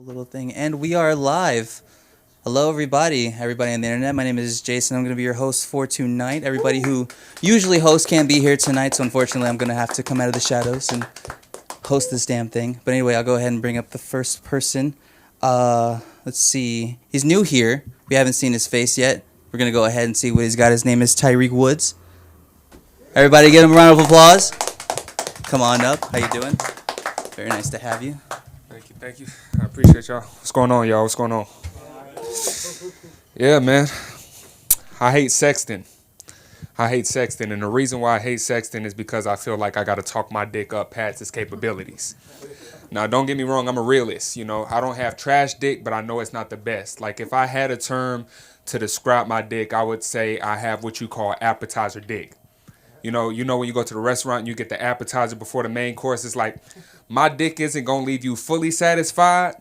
Little thing, and we are live. Hello, everybody on the internet. My name is Jason. I'm going to be your host for tonight. Everybody who usually hosts can't be here tonight, so unfortunately, I'm going to have to come out of the shadows and host this damn thing. But anyway, I'll go ahead and bring up the first person. Let's see. He's new here. We haven't seen his face yet. We're going to go ahead and see what he's got. His name is Tyreek Woods. Everybody, give him a round of applause. Come on up. How you doing? Very nice to have you. Thank you. I appreciate y'all. What's going on, y'all? What's going on? Yeah, man. I hate sexting. And the reason why I hate sexting is because I feel like I got to talk my dick up past its capabilities. Now, don't get me wrong. I'm a realist. I don't have trash dick, but I know it's not the best. Like, if I had a term to describe my dick, I would say I have what you call appetizer dick. You know when you go to the restaurant and you get the appetizer before the main course, it's like, my dick isn't going to leave you fully satisfied,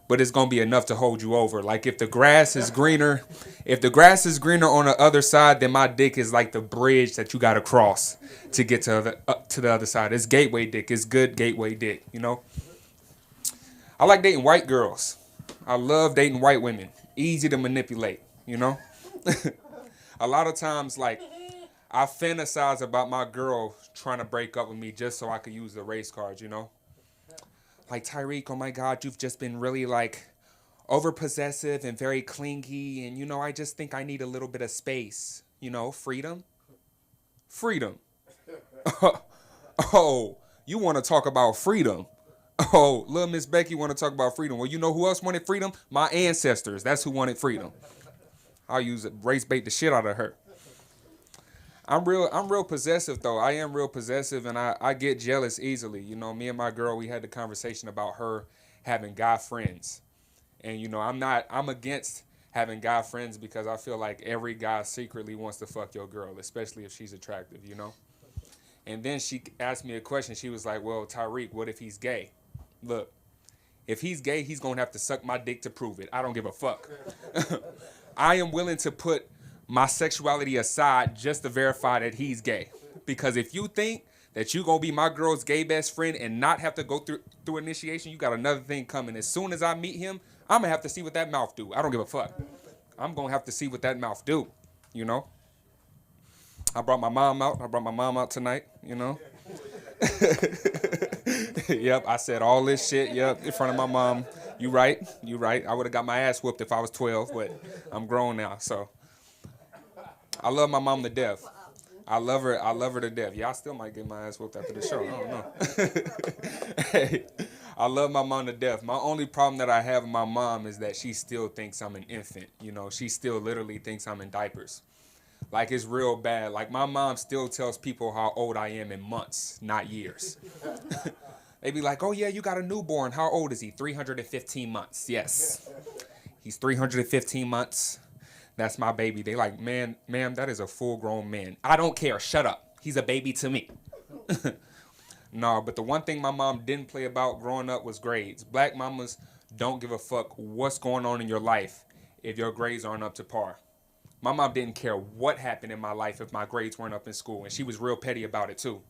but it's going to be enough to hold you over. Like, if the grass is greener on the other side, then my dick is like the bridge that you got to cross to get to the other side. It's gateway dick. It's good gateway dick, I like dating white girls. I love dating white women. Easy to manipulate, A lot of times, like, I fantasize about my girl trying to break up with me just so I could use the race cards, Like, Tyreek, oh my God, you've just been really, like, over-possessive and very clingy. And, I just think I need a little bit of space. Freedom. Freedom. Oh, you want to talk about freedom. Oh, little Miss Becky want to talk about freedom. Well, you know who else wanted freedom? My ancestors. That's who wanted freedom. I'll use it, race bait the shit out of her. I'm real possessive though. I am real possessive and I get jealous easily. Me and my girl, we had the conversation about her having guy friends. And I'm against having guy friends because I feel like every guy secretly wants to fuck your girl, especially if she's attractive, And then she asked me a question. She was like, well, Tyreek, what if he's gay? Look, if he's gay, he's going to have to suck my dick to prove it. I don't give a fuck. I am willing to put my sexuality aside just to verify that he's gay. Because if you think that you're going to be my girl's gay best friend and not have to go through initiation, you got another thing coming. As soon as I meet him, I'm going to have to see what that mouth do. I don't give a fuck. I'm going to have to see what that mouth do, I brought my mom out tonight, Yep, I said all this shit, in front of my mom. You right. I would have got my ass whooped if I was 12, but I'm grown now, so. I love my mom to death. I love her to death. Yeah, I still might get my ass whooped after the show. I don't know. Hey, I love my mom to death. My only problem that I have with my mom is that she still thinks I'm an infant. She still literally thinks I'm in diapers. Like, it's real bad. Like, my mom still tells people how old I am in months, not years. They be like, oh, yeah, you got a newborn. How old is he? 315 months. Yes. He's 315 months. That's my baby. They like, ma'am, that is a full-grown man. I don't care. Shut up. He's a baby to me. No, but the one thing my mom didn't play about growing up was grades. Black mamas don't give a fuck what's going on in your life if your grades aren't up to par. My mom didn't care what happened in my life if my grades weren't up in school, and she was real petty about it, too.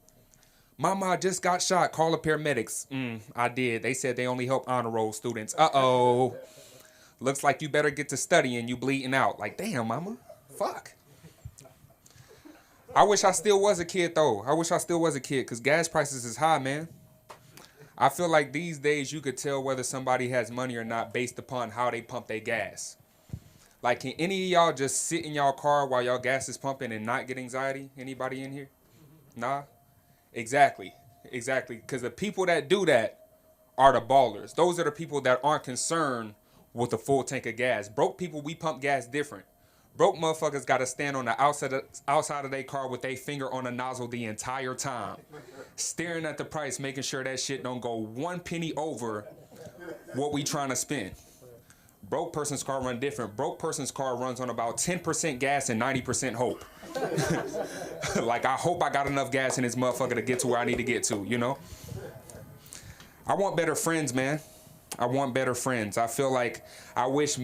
Mama, I just got shot. Call the paramedics. I did. They said they only help honor roll students. Uh-oh. Looks like you better get to studying. You bleeding out. Like, damn, mama. Fuck. I wish I still was a kid, though. Because gas prices is high, man. I feel like these days you could tell whether somebody has money or not based upon how they pump their gas. Like, can any of y'all just sit in y'all car while y'all gas is pumping and not get anxiety? Anybody in here? Nah? Exactly. Because the people that do that are the ballers. Those are the people that aren't concerned with a full tank of gas. Broke people, we pump gas different. Broke motherfuckers got to stand on the outside of their car with their finger on the nozzle the entire time, staring at the price, making sure that shit don't go 1 penny over what we trying to spend. Broke person's car run different. Broke person's car runs on about 10% gas and 90% hope. Like, I hope I got enough gas in this motherfucker to get to where I need to get to, I want better friends, man. I want better friends. I feel like I wish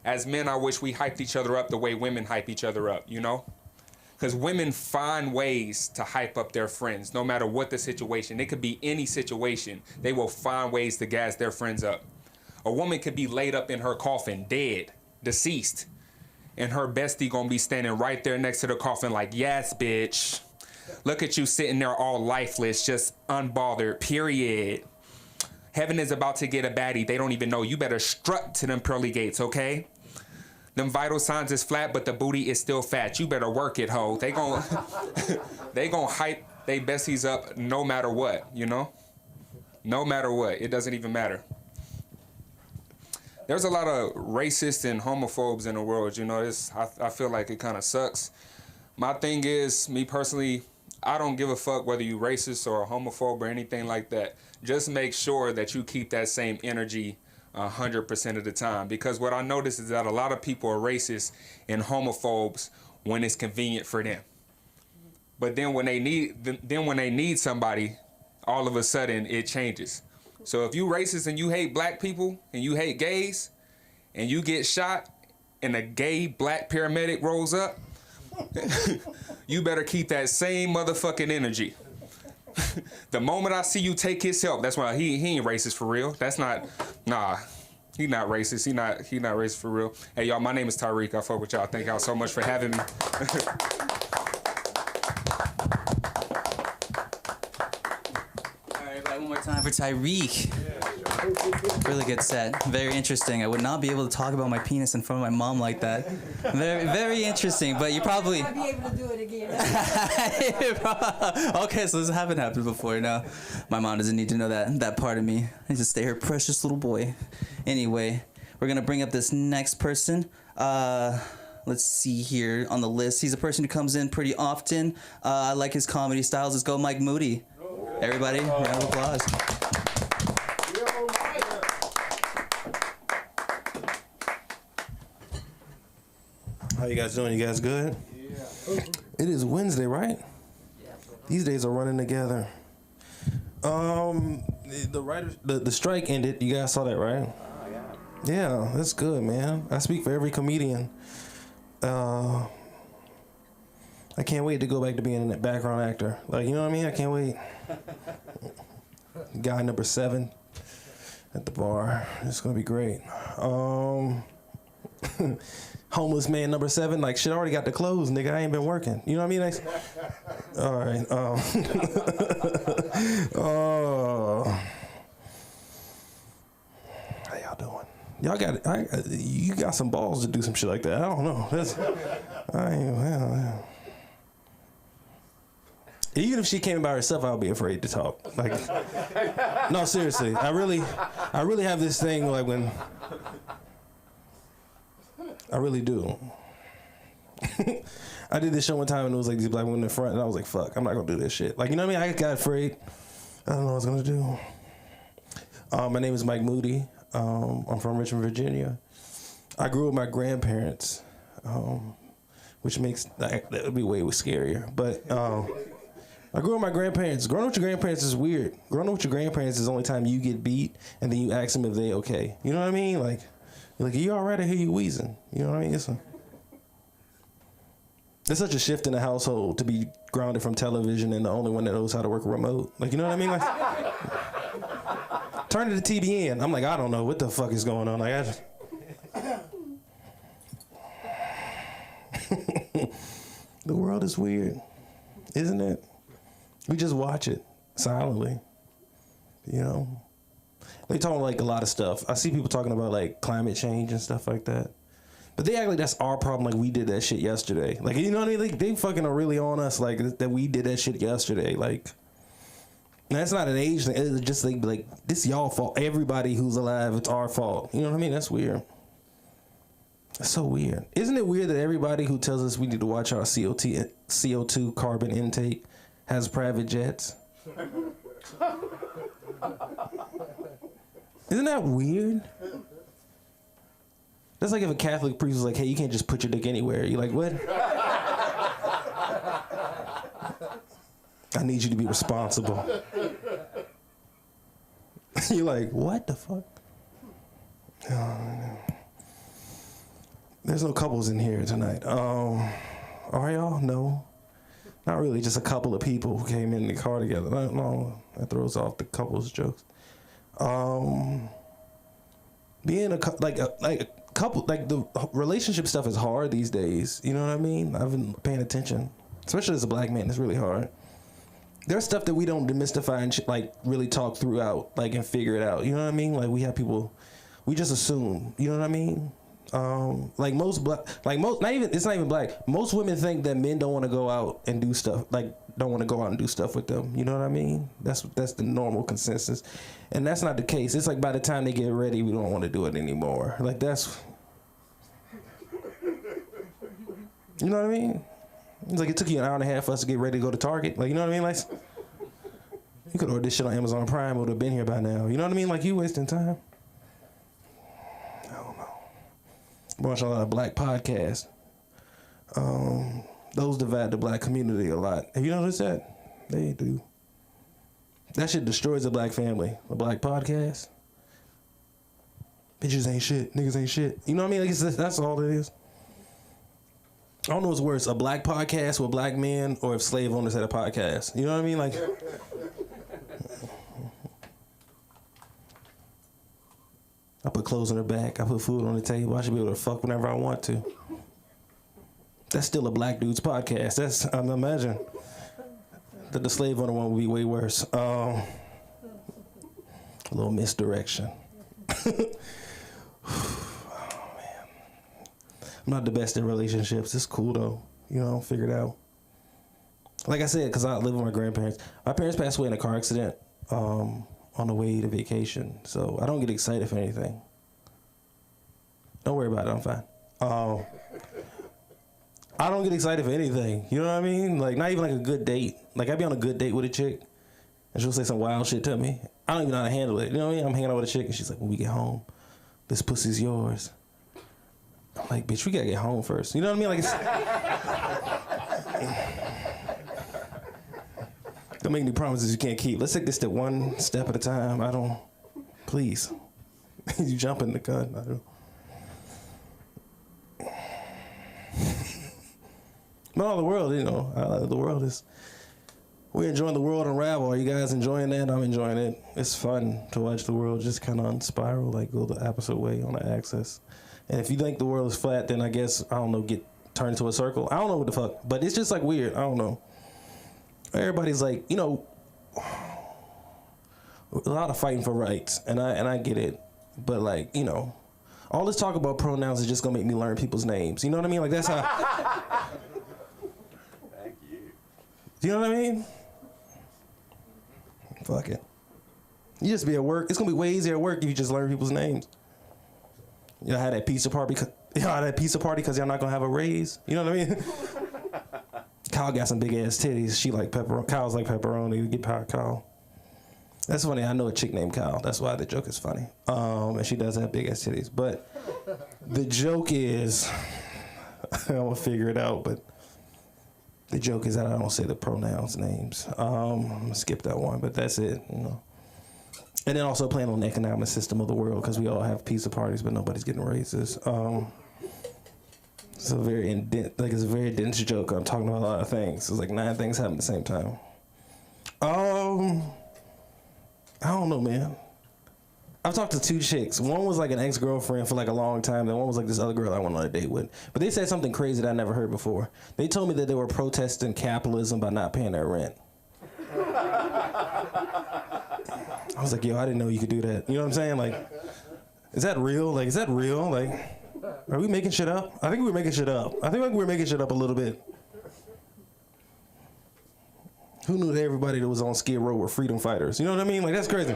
as men, I wish we hyped each other up the way women hype each other up, Because women find ways to hype up their friends, no matter what the situation. It could be any situation. They will find ways to gas their friends up. A woman could be laid up in her coffin, dead, deceased, and her bestie gonna be standing right there next to the coffin like, yes, bitch. Look at you sitting there all lifeless, just unbothered, period. Heaven is about to get a baddie. They don't even know. You better strut to them pearly gates, okay? Them vital signs is flat, but the booty is still fat. You better work it, ho. They gon' they gon' hype they besties up no matter what, you know? No matter what. It doesn't even matter. There's a lot of racists and homophobes in the world, you know. I feel like it kind of sucks. My thing is, me personally, I don't give a fuck whether you racist or a homophobe or anything like that. Just make sure that you keep that same energy 100% of the time. Because what I notice is that a lot of people are racist and homophobes when it's convenient for them. But then when they need somebody, all of a sudden it changes. So if you racist and you hate black people and you hate gays and you get shot and a gay black paramedic rolls up, you better keep that same motherfucking energy. The moment I see you take his help, that's why he ain't racist for real. That's not, nah, he not racist. He not racist for real. Hey y'all, my name is Tyreek. I fuck with y'all. Thank y'all so much for having me. All right, one more time for Tyreek. Really good set. Very interesting. I would not be able to talk about my penis in front of my mom like that. Very, very interesting. But you probably. I'll be able to do it again. Okay, so this haven't happened before. No, my mom doesn't need to know that part of me. I just stay her precious little boy. Anyway, we're gonna bring up this next person. Let's see here on the list. He's a person who comes in pretty often. I like his comedy styles. Let's go, Mike Moody. Everybody, round of applause. How you guys doing? You guys good? Yeah. It is Wednesday, right? Yeah. These days are running together. The strike ended. You guys saw that, right? Yeah, that's good, man. I speak for every comedian. I can't wait to go back to being a background actor. Like, you know what I mean? I can't wait. Guy number 7 at the bar. It's gonna be great. Homeless man number 7, like, shit, I already got the clothes, nigga. I ain't been working. You know what I mean? Like, all right. How y'all doing? Y'all you got some balls to do some shit like that. I don't know. Even if she came by herself, I would be afraid to talk. Like, no, seriously. I really have this thing, like, when. I really do. I did this show one time and it was like these black women in the front and I was like, fuck, I'm not gonna do this shit. Like, you know what I mean? I got afraid. I don't know what I was gonna do. My name is Mike Moody. I'm from Richmond, Virginia. I grew with my grandparents, which makes that would be way scarier. But I grew with my grandparents. Growing up with your grandparents is weird. Growing up with your grandparents is the only time you get beat and then you ask them if they okay. You know what I mean? Like, are you all right? I hear you wheezing. You know what I mean? It's such a shift in the household to be grounded from television and the only one that knows how to work a remote. Like, you know what I mean? Like, turn to the TBN. I'm like, I don't know what the fuck is going on. Like, the world is weird, isn't it? We just watch it silently, you know? They talking like a lot of stuff. I see people talking about like climate change and stuff like that. But they act like that's our problem, like we did that shit yesterday. Like, you know what I mean? Like, they fucking are really on us like that we did that shit yesterday. Like, that's not an age thing. It's just like this y'all fault. Everybody who's alive, it's our fault. You know what I mean? That's weird. That's so weird. Isn't it weird that everybody who tells us we need to watch our CO2 carbon intake has private jets? Isn't that weird? That's like if a Catholic priest was like, hey, you can't just put your dick anywhere. You're like, what? I need you to be responsible. You're like, what the fuck? There's no couples in here tonight. Are y'all? No. Not really, just a couple of people who came in the car together. No, that throws off the couples jokes. being a couple, like the relationship stuff is hard these days. You know what I mean? I've been paying attention, especially as a black man. It's really hard. There's stuff that we don't demystify and like really talk throughout, like, and figure it out. You know what I mean? Like, we have people, we just assume. You know what I mean? Like most black, like most, not even, it's not even black. Most women think that men don't want to go out and do stuff, like don't want to go out and do stuff with them. You know what I mean? That's the normal consensus, and that's not the case. It's like by the time they get ready, we don't want to do it anymore. Like that's, you know what I mean? It's like it took you an hour and a half for us to get ready to go to Target. Like, you know what I mean? Like, you could order this shit on Amazon Prime. It would have been here by now. You know what I mean? Like, you wasting time. I don't know. I watch a lot of black podcasts. Those divide the black community a lot. Have you noticed that? They do. That shit destroys the black family. A black podcast. Bitches ain't shit. Niggas ain't shit. You know what I mean? Like, that's all it is. I don't know what's worse, a black podcast with black men, or if slave owners had a podcast. You know what I mean? Like, I put clothes on her back. I put food on the table. I should be able to fuck whenever I want to. That's still a black dude's podcast. That's, I imagine that the slave owner one would be way worse. A little misdirection. I'm not the best in relationships. It's cool though. You know, figure it out. Like I said, because I live with my grandparents. My parents passed away in a car accident on the way to vacation. So I don't get excited for anything. Don't worry about it. I'm fine. I don't get excited for anything. You know what I mean? Like, not even like a good date. Like, I'd be on a good date with a chick and she'll say some wild shit to me. I don't even know how to handle it. You know what I mean? I'm hanging out with a chick and she's like, when we get home, this pussy's yours. I'm like, bitch, we gotta get home first. You know what I mean? Like, it's... Don't make any promises you can't keep. Let's take this step one step at a time. Please. You jump in the gun. I don't. But all the world, you know, the world is... We're enjoying the world unravel. Are you guys enjoying that? I'm enjoying it. It's fun to watch the world just kind of unspiral, like go the opposite way on the axis. And if you think the world is flat, then I guess, I don't know, get turned into a circle. I don't know what the fuck. But it's just like weird. I don't know. Everybody's like, you know, a lot of fighting for rights. And I get it. But like, you know, all this talk about pronouns is just going to make me learn people's names. You know what I mean? Like, that's how... Thank you. Do you know what I mean? Fuck it. You just be at work. It's going to be way easier at work if you just learn people's names. Y'all had that pizza party because y'all not gonna have a raise. You know what I mean? Kyle got some big ass titties. She like pepperoni. Kyle's like pepperoni. Get power Kyle. That's funny. I know a chick named Kyle. That's why the joke is funny. And she does have big ass titties. But the joke is, I'm gonna figure it out. But the joke is that I don't say the pronouns names. I'm gonna skip that one. But that's it. You know. And then also playing on the economic system of the world, because we all have pizza parties, but nobody's getting raises. It's a very dense joke. I'm talking about a lot of things. It's like 9 things happen at the same time. I don't know, man. I've talked to 2 chicks. One was like an ex-girlfriend for like a long time. And one was like this other girl I went on a date with. But they said something crazy that I never heard before. They told me that they were protesting capitalism by not paying their rent. I was like, yo, I didn't know you could do that. You know what I'm saying? Like, is that real? Like, is that real? Like, are we making shit up? I think we're making shit up. I think we're making shit up a little bit. Who knew that everybody that was on Skid Row were freedom fighters? You know what I mean? Like, that's crazy.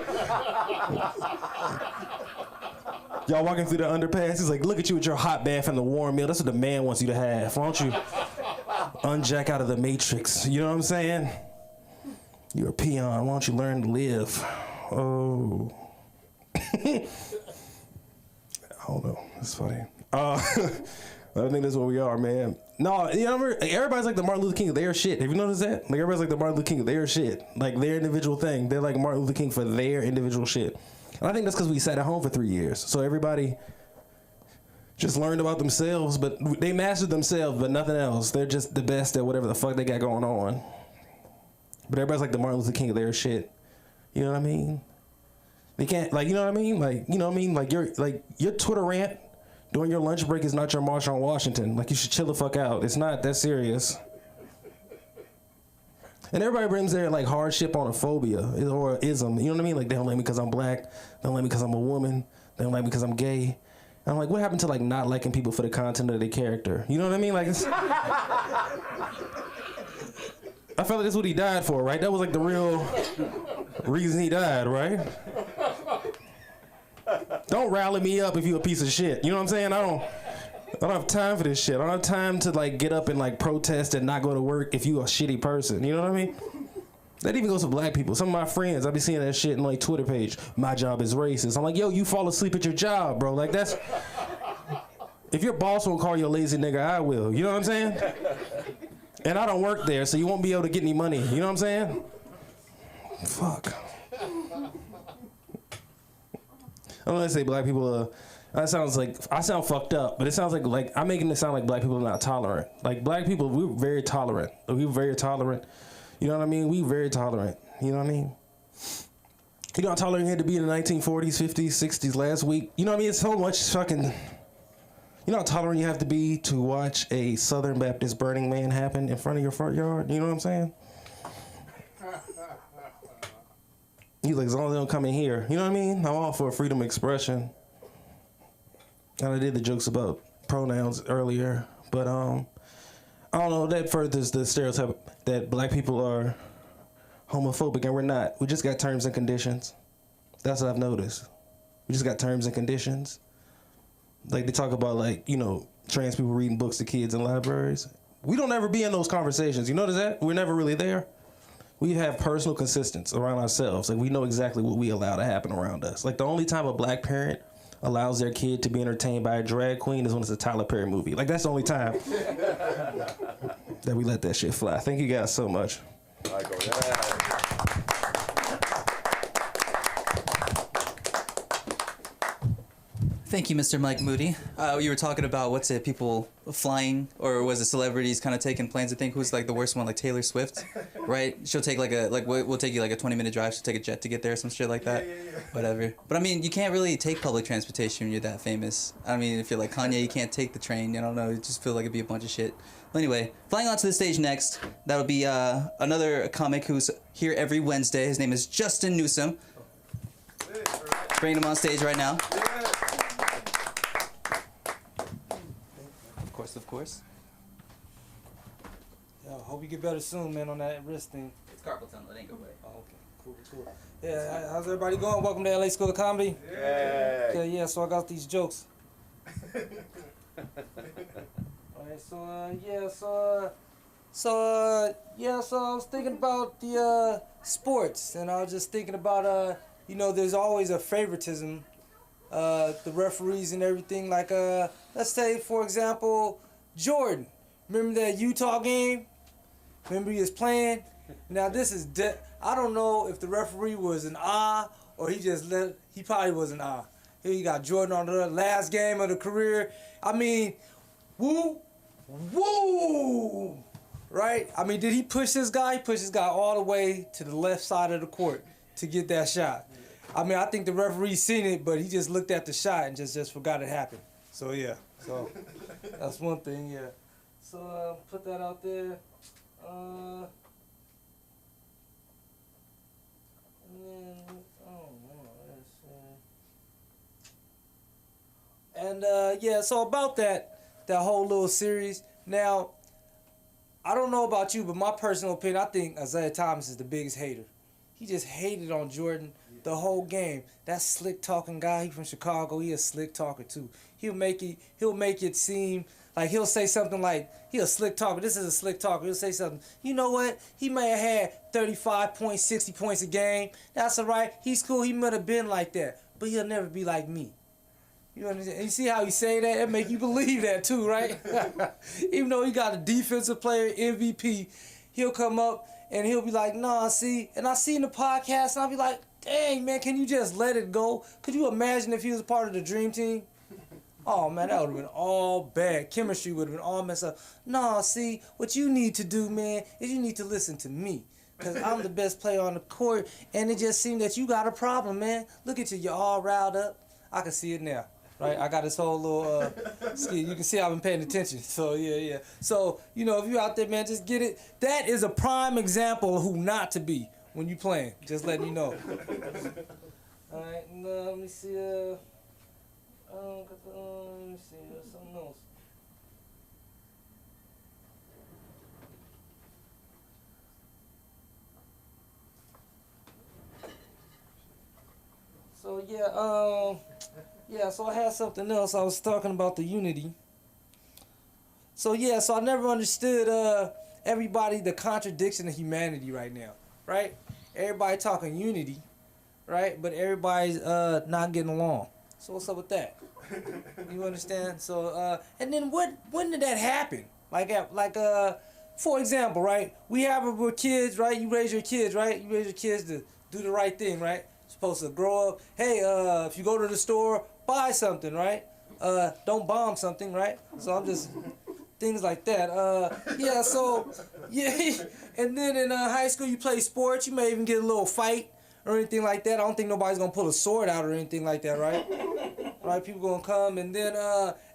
Y'all walking through the underpass, he's like, look at you with your hot bath and the warm meal. That's what the man wants you to have. Why don't you unjack out of the matrix? You know what I'm saying? You're a peon. Why don't you learn to live? Oh. I don't know. That's funny. I think that's what we are, man. No, you know, everybody's like the Martin Luther King of their shit. Have you noticed that? Like, everybody's like the Martin Luther King of their shit. Like, their individual thing. They're like Martin Luther King for their individual shit. And I think that's because we sat at home for 3 years. So everybody just learned about themselves, but they mastered themselves, but nothing else. They're just the best at whatever the fuck they got going on. But everybody's like the Martin Luther King of their shit. You know what I mean? They can't, like, you know what I mean? Like, you know what I mean? Like your Twitter rant during your lunch break is not your march on Washington. Like, you should chill the fuck out. It's not that serious. And everybody brings their like hardship on a phobia or ism. You know what I mean? Like, they don't like me because I'm black. They don't like me because I'm a woman. They don't like me because I'm gay. And I'm like, what happened to like not liking people for the content of their character? You know what I mean? Like, it's, I felt like that's what he died for, right? That was like the real reason he died, right? Don't rally me up if you a piece of shit. You know what I'm saying? I don't have time for this shit. I don't have time to like get up and like protest and not go to work if you a shitty person. You know what I mean? That even goes to black people. Some of my friends, I be seeing that shit in like Twitter page. My job is racist. I'm like, yo, you fall asleep at your job, bro. Like, that's, if your boss won't call you a lazy nigga, I will. You know what I'm saying? And I don't work there, so you won't be able to get any money. You know what I'm saying? Fuck. I'm gonna say black people. That sounds like I sound fucked up, but it sounds like I'm making it sound like black people are not tolerant. Like, black people, we're very tolerant. We're very tolerant. You know what I mean? We very tolerant. You know what I mean? You know how tolerant you had to be in the 1940s, 50s, 60s last week? You know what I mean? It's so much fucking... You know how tolerant you have to be to watch a Southern Baptist Burning Man happen in front of your front yard? You know what I'm saying? You like, as long as they don't come in here. You know what I mean? I'm all for freedom of expression. And I did the jokes about pronouns earlier, but I don't know, that furthers the stereotype that black people are homophobic, and we're not. We just got terms and conditions. That's what I've noticed. We just got terms and conditions. Like, they talk about, like, you know, trans people reading books to kids in libraries. We don't ever be in those conversations. You notice that? We're never really there. We have personal consistency around ourselves. Like, we know exactly what we allow to happen around us. Like, the only time a black parent allows their kid to be entertained by a drag queen is when it's a Tyler Perry movie. Like, that's the only time that we let that shit fly. Thank you guys so much. Thank you, Mr. Mike Moody. You were talking about, what's it, people flying, or was it celebrities kind of taking planes? I think who's like the worst one, like Taylor Swift, right? She'll take we'll take you like a 20-minute drive. She'll take a jet to get there, some shit like that. Yeah. Whatever. But I mean, you can't really take public transportation when you're that famous. I mean, if you're like Kanye, you can't take the train. I don't know. It just feel like it'd be a bunch of shit. But anyway, flying onto the stage next, that'll be another comic who's here every Wednesday. His name is Justin Newsom. Bringing him on stage right now. Of course. Yo, hope you get better soon, man, on that wrist thing. It's carpal tunnel. It ain't go away. Oh, okay. Cool. Yeah, how's everybody going? Welcome to LA School of Comedy. Yeah. Okay, yeah, so I got these jokes. Alright, so I was thinking about the sports, and I was just thinking about you know, there's always a favoritism. The referees and everything, like let's say, for example, Jordan. Remember that Utah game? Remember he was playing? Now this is I don't know if the referee was an or he probably was an Here you got Jordan on the last game of the career. I mean, woo, right? I mean, did he push this guy? He pushed this guy all the way to the left side of the court to get that shot. I mean, I think the referee seen it, but he just looked at the shot and just forgot it happened. So, yeah. So, that's one thing, yeah. So, put that out there. Yeah, so about that whole little series. Now, I don't know about you, but my personal opinion, I think Isaiah Thomas is the biggest hater. He just hated on Jordan the whole game. That slick talking guy, he from Chicago, he a slick talker too. He'll make it seem like he'll say something like, he a slick talker, this is a slick talker. He'll say something, you know what, he may have had 35 points, 60 points a game. That's all right, he's cool, he might have been like that, but he'll never be like me. You understand? And you see how he say that? It make you believe that too, right? Even though he got a defensive player, MVP, he'll come up and he'll be like, nah, see, and I see in the podcast, and I'll be like, dang, man, can you just let it go? Could you imagine if he was a part of the dream team? Oh, man, that would have been all bad. Chemistry would have been all messed up. Nah, see, what you need to do, man, is you need to listen to me. because I'm the best player on the court, and it just seemed that you got a problem, man. Look at you, you're all riled up. I can see it now, right? I got this whole little ski. You can see I've been paying attention. So, yeah. So, you know, if you out there, man, just get it. That is a prime example of who not to be when you playing. Just letting you know. All right, let me see. Let me see. Something else. So so I had something else. I was talking about the unity. So so I never understood everybody, the contradiction of humanity right now, right? Everybody talking unity, right? But everybody's not getting along. So what's up with that? You understand? So and then when did that happen? For example, right? We're kids, right? You raise your kids, right? You raise your kids to do the right thing, right? Supposed to grow up. Hey, if you go to the store, buy something, right? Don't bomb something, right? So I'm just things like that. And then in high school you play sports. You may even get a little fight or anything like that. I don't think nobody's gonna pull a sword out or anything like that, right? Right? People gonna come, and then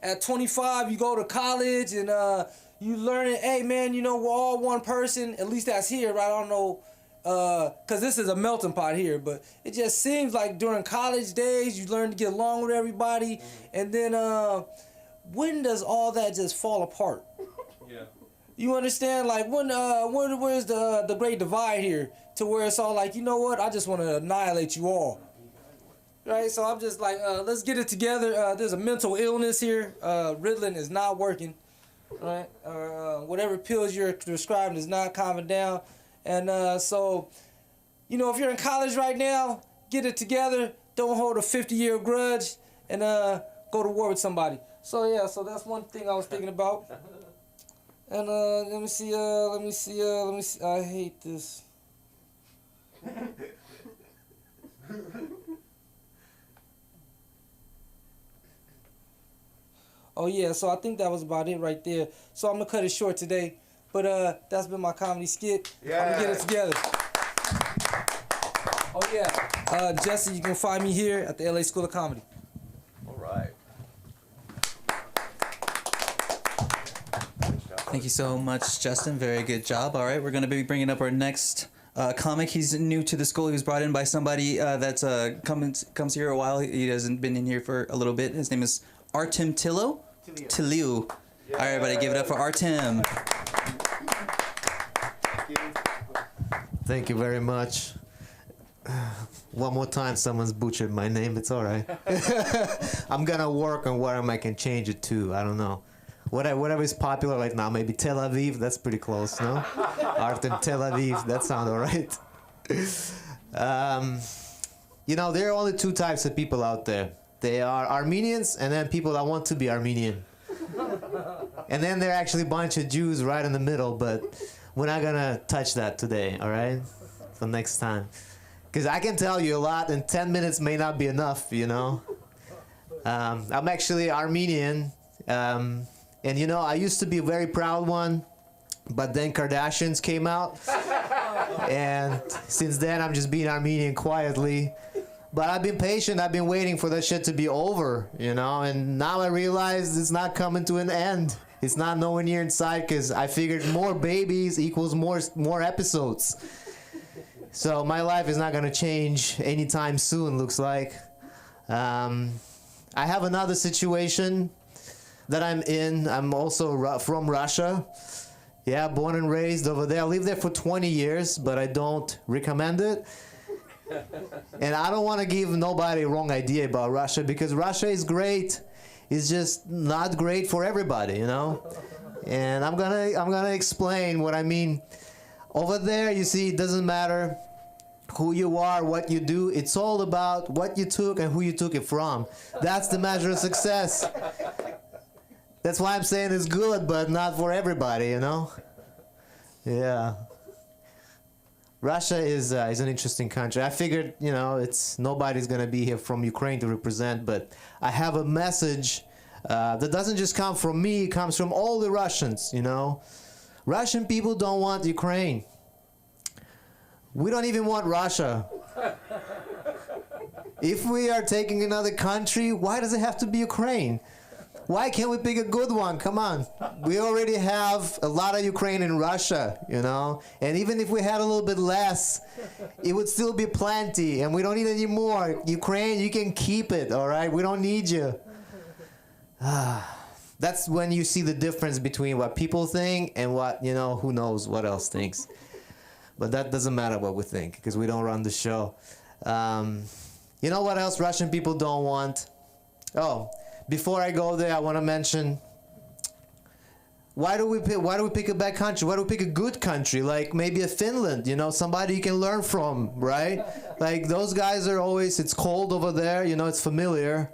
at 25 you go to college and you learn it. Hey man, you know we're all one person. At least that's here, right? I don't know. Cause this is a melting pot here, but it just seems like during college days you learn to get along with everybody, and then when does all that just fall apart? Yeah. You understand? Like where's the great divide here to where it's all like, you know what? I just want to annihilate you all. Right? So I'm just like, let's get it together. There's a mental illness here. Ritalin is not working. Right? Whatever pills you're prescribing is not calming down. And so, you know, if you're in college right now, get it together. Don't hold a 50-year grudge, and go to war with somebody. So so that's one thing I was thinking about. And let me see. I hate this. Oh yeah, so I think that was about it right there. So I'm gonna cut it short today. But that's been my comedy skit. Yeah. I'm gonna get it together. Oh yeah. Jesse, you can find me here at the LA School of Comedy. All right. Thank you so much, Justin. Very good job. All right, we're going to be bringing up our next comic. He's new to the school. He was brought in by somebody that's comes here a while. He hasn't been in here for a little bit. His name is Artem Tiliu. Yeah. All right, everybody, give it up for Artem. Thank you very much. One more time, someone's butchered my name. It's all right. I'm gonna work on what I can change it to. I don't know. Whatever is popular right now, maybe Tel Aviv. That's pretty close, no? Artem Tel Aviv. That sounds all right. You know, there are only two types of people out there. They are Armenians, and then people that want to be Armenian. And then there are actually a bunch of Jews right in the middle, but we're not gonna touch that today, all right? For next time. Because I can tell you a lot, and 10 minutes may not be enough, you know? I'm actually Armenian, and you know, I used to be a very proud one, but then Kardashians came out, and since then I'm just being Armenian quietly. But I've been patient, I've been waiting for that shit to be over, you know, and now I realize it's not coming to an end. It's not nowhere near in sight, because I figured more babies equals more episodes. So my life is not gonna change anytime soon, looks like. I have another situation that I'm in. I'm also from Russia. Yeah, born and raised over there. I lived there for 20 years, but I don't recommend it. And I don't want to give nobody a wrong idea about Russia, because Russia is great. It's just not great for everybody, you know? And I'm gonna explain what I mean. Over there, you see, it doesn't matter who you are, what you do. It's all about what you took and who you took it from. That's the measure of success. That's why I'm saying it's good, but not for everybody, you know? Yeah. Russia is an interesting country. I figured, you know, nobody's gonna be here from Ukraine to represent, but I have a message that doesn't just come from me, it comes from all the Russians, you know? Russian people don't want Ukraine. We don't even want Russia. If we are taking another country, why does it have to be Ukraine? Why can't we pick a good one? Come on. We already have a lot of Ukraine in Russia, you know? And even if we had a little bit less, it would still be plenty. And we don't need any more. Ukraine, you can keep it, all right? We don't need you. That's when you see the difference between what people think and what, you know, who knows what else thinks. But that doesn't matter what we think, because we don't run the show. You know what else Russian people don't want? Oh, before I go there, I want to mention, why do we pick a bad country? Why do we pick a good country, like maybe a Finland, you know, somebody you can learn from, right? Like those guys are always, it's cold over there, you know, it's familiar.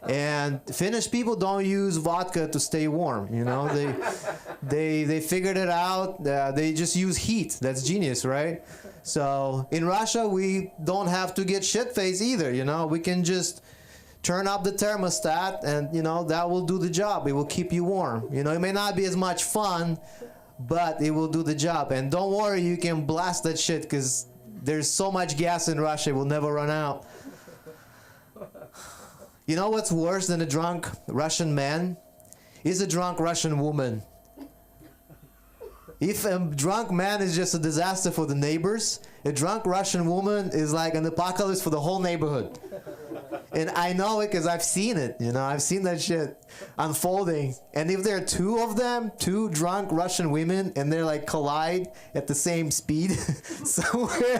And Finnish people don't use vodka to stay warm, you know, they figured it out. They just use heat. That's genius, right? So in Russia, we don't have to get shit-faced either, you know, we can just turn up the thermostat and, you know, that will do the job. It will keep you warm. You know, it may not be as much fun, but it will do the job. And don't worry, you can blast that shit because there's so much gas in Russia, it will never run out. You know what's worse than a drunk Russian man? Is a drunk Russian woman. If a drunk man is just a disaster for the neighbors, a drunk Russian woman is like an apocalypse for the whole neighborhood. And I know it because I've seen it, you know, I've seen that shit unfolding. And if there are two of them, two drunk Russian women, and they're like collide at the same speed somewhere,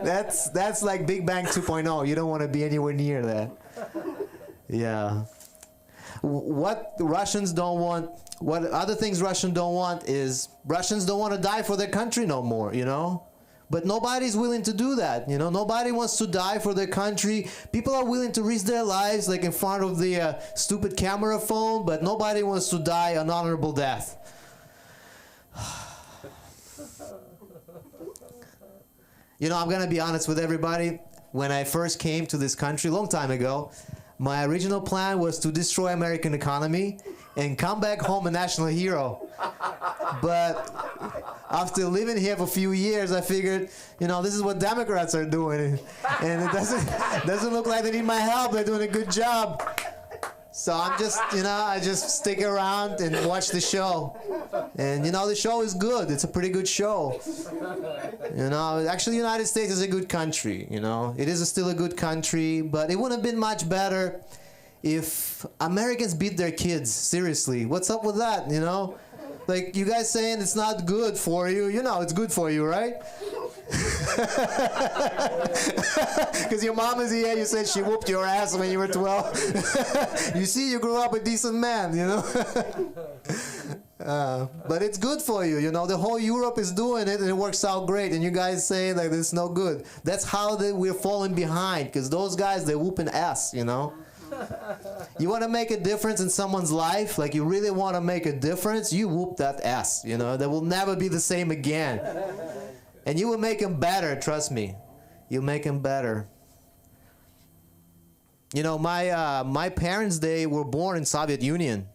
that's like Big Bang 2.0. You don't want to be anywhere near that. Yeah. What Russians don't want, what other things Russians don't want is, Russians don't want to die for their country no more, you know? But nobody's willing to do that, you know? Nobody wants to die for their country. People are willing to risk their lives, like in front of the stupid camera phone, but nobody wants to die an honorable death. You know, I'm gonna be honest with everybody. When I first came to this country a long time ago, my original plan was to destroy American economy and come back home a national hero. But after living here for a few years, I figured, you know, this is what Democrats are doing. And it doesn't look like they need my help. They're doing a good job. So I'm just, you know, I just stick around and watch the show. And, you know, the show is good. It's a pretty good show. You know, actually, the United States is a good country, you know. It is still a good country, but it would have been much better if Americans beat their kids. Seriously, what's up with that, you know? Like, you guys saying it's not good for you. You know it's good for you, right? Because your mom is here, you said she whooped your ass when you were 12. You see, you grew up a decent man, you know? But it's good for you, you know? The whole Europe is doing it, and it works out great. And you guys say, like, it's no good. That's how we're falling behind, because those guys, they're whooping ass, you know? You want to make a difference in someone's life, like you really want to make a difference, you whoop that ass, you know? They will never be the same again. And you will make them better, trust me. You'll make them better. You know, my parents, they were born in Soviet Union.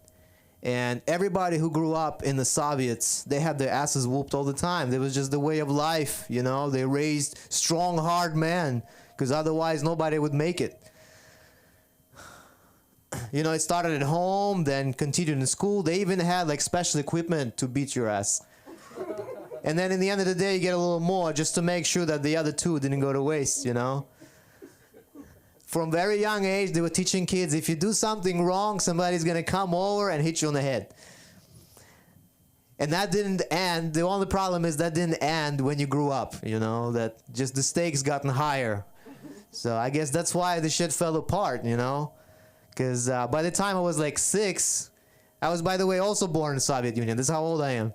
And everybody who grew up in the Soviets, they had their asses whooped all the time. It was just the way of life, you know? They raised strong, hard men, because otherwise nobody would make it. You know, it started at home, then continued in school. They even had like special equipment to beat your ass. And then in the end of the day, you get a little more just to make sure that the other two didn't go to waste, you know? From very young age, they were teaching kids, if you do something wrong, somebody's going to come over and hit you on the head. And that didn't end. The only problem is that didn't end when you grew up, you know? That just the stakes gotten higher. So I guess that's why the shit fell apart, you know? Because by the time I was like 6, I was, by the way, also born in the Soviet Union. That's how old I am.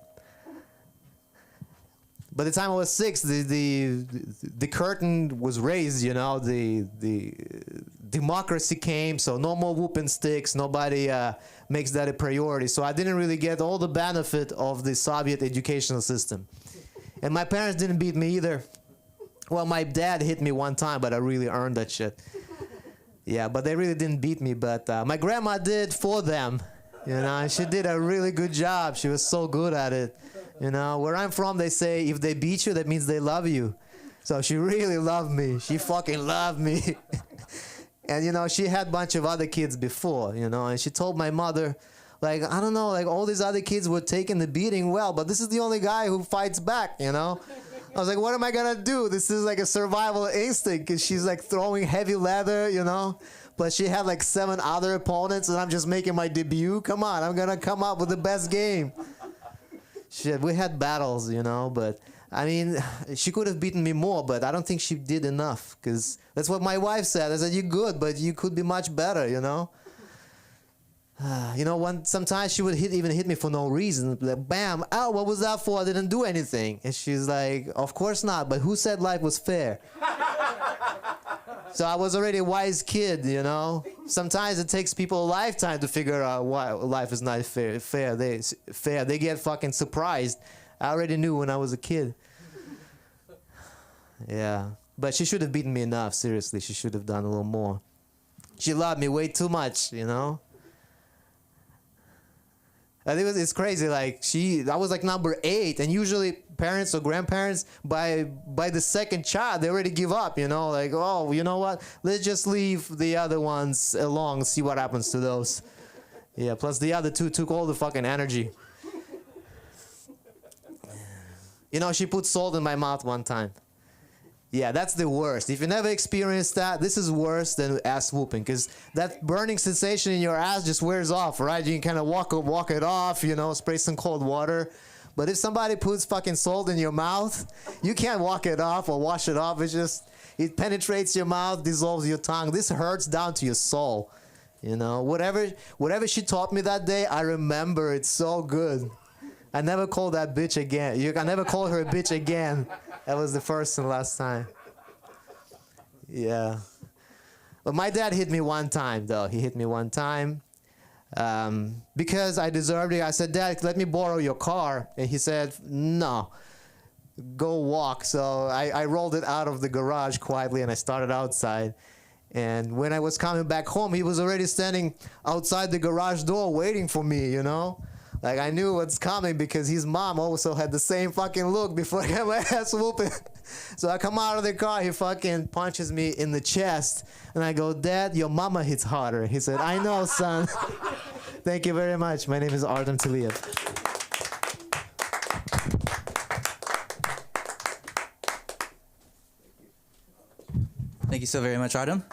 By the time I was 6, the curtain was raised, you know, the democracy came, so no more whooping sticks, nobody makes that a priority. So I didn't really get all the benefit of the Soviet educational system. And my parents didn't beat me either. Well, my dad hit me one time, but I really earned that shit. Yeah, but they really didn't beat me, but my grandma did for them, you know, and she did a really good job. She was so good at it. You know, where I'm from, they say if they beat you, that means they love you. So she really loved me. She fucking loved me. And, you know, she had a bunch of other kids before, you know, and she told my mother, like, I don't know, like, all these other kids were taking the beating well, but this is the only guy who fights back, you know? I was like, what am I gonna do? This is like a survival instinct, because she's like throwing heavy leather, you know? But she had like 7 other opponents, and I'm just making my debut. Come on, I'm gonna come up with the best game. Shit, we had battles, you know, but I mean, she could have beaten me more, but I don't think she did enough, because that's what my wife said. I said, you're good, but you could be much better, you know? You know, sometimes she would even hit me for no reason. Like, bam, ow, what was that for? I didn't do anything. And she's like, of course not, but who said life was fair? So I was already a wise kid, you know? Sometimes it takes people a lifetime to figure out why life is not fair. They get fucking surprised. I already knew when I was a kid. Yeah. But she should have beaten me enough, seriously. She should have done a little more. She loved me way too much, you know? I think it's crazy, like, I was like number 8, and usually parents or grandparents, by the second child, they already give up, you know? Like, oh, you know what? Let's just leave the other ones alone, see what happens to those. Yeah, plus the other 2 took all the fucking energy. You know, she put salt in my mouth one time. Yeah, that's the worst. If you never experienced that, this is worse than ass whooping, because that burning sensation in your ass just wears off, right? You can kind of walk it off, you know, spray some cold water. But if somebody puts fucking salt in your mouth, you can't walk it off or wash it off. It penetrates your mouth, dissolves your tongue. This hurts down to your soul. You know, whatever she taught me that day, I remember it so good. I never call that bitch again. I never call her a bitch again. That was the first and last time. Yeah. But my dad hit me one time, though. He hit me one time because I deserved it. I said, Dad, let me borrow your car. And he said, no, go walk. So I rolled it out of the garage quietly, and I started outside. And when I was coming back home, he was already standing outside the garage door waiting for me, you know? Like, I knew what's coming because his mom also had the same fucking look before I got my ass whooping. So I come out of the car, he fucking punches me in the chest. And I go, Dad, your mama hits harder. He said, I know, son. Thank you very much. My name is Artem Tiliyev. Thank you so very much, Artem.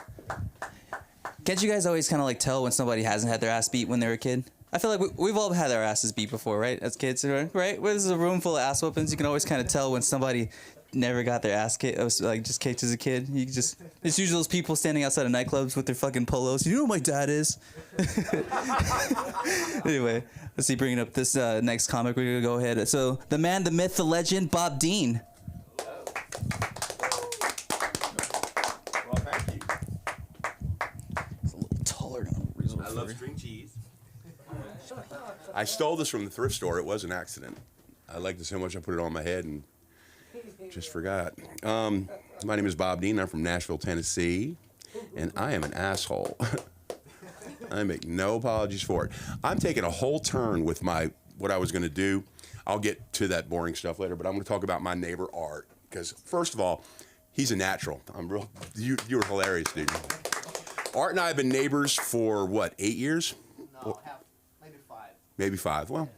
Can't you guys always kind of like tell when somebody hasn't had their ass beat when they were a kid? I feel like we've all had our asses beat before, right? As kids, right? When there's a room full of ass whoopings, you can always kind of tell when somebody never got their ass kicked, like just kicked as a kid. It's usually those people standing outside of nightclubs with their fucking polos. You know who my dad is? Anyway, let's see, bringing up this next comic. We're gonna go ahead. So the man, the myth, the legend, Bob Dean. Well, thank you. It's a little taller than a I love string cheese. I stole this from the thrift store. It was an accident. I liked it so much I put it on my head and just forgot. My name is Bob Dean. I'm from Nashville, Tennessee, and I am an asshole. I make no apologies for it. I'm taking a whole turn with what I was going to do. I'll get to that boring stuff later, but I'm going to talk about my neighbor Art because, first of all, he's a natural. You're hilarious, dude. Art and I have been neighbors for what, 8 years? No, Maybe 5. Well,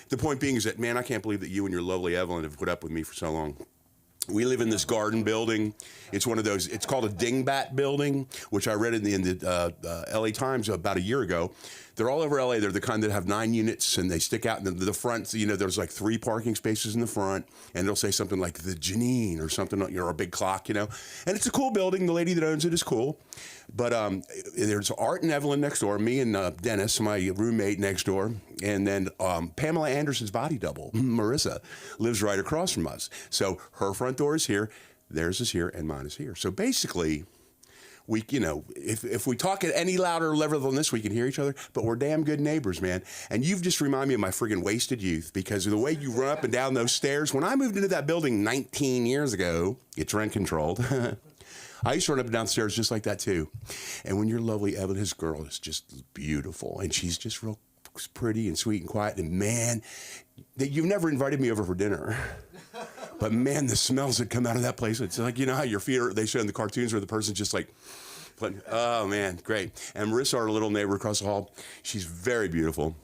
the point being is that, man, I can't believe that you and your lovely Evelyn have put up with me for so long. We live in this garden building. It's one of those, it's called a dingbat building, which I read in the LA Times about a year ago. They're all over LA. They're the kind that have 9 units and they stick out in the front. You know, there's like 3 parking spaces in the front and it'll say something like the Janine or something, you know, or a big clock, you know. And it's a cool building. The lady that owns it is cool. But there's Art and Evelyn next door, me and Dennis, my roommate next door. And then Pamela Anderson's body double, Marissa, lives right across from us. So her front door is here, theirs is here, and mine is here. So basically, we, you know, if we talk at any louder level than this, we can hear each other, but we're damn good neighbors, man. And you've just reminded me of my friggin' wasted youth because of the way you run up and down those stairs. When I moved into that building 19 years ago, it's rent controlled. I used to run up and down the stairs just like that too. And when your lovely Evelyn, his girl is just beautiful and she's just real pretty and sweet and quiet. And man, you've never invited me over for dinner. But man, the smells that come out of that place, it's like, you know how your feet are, they show in the cartoons where the person's just like, oh man, great. And Marissa, our little neighbor across the hall, she's very beautiful.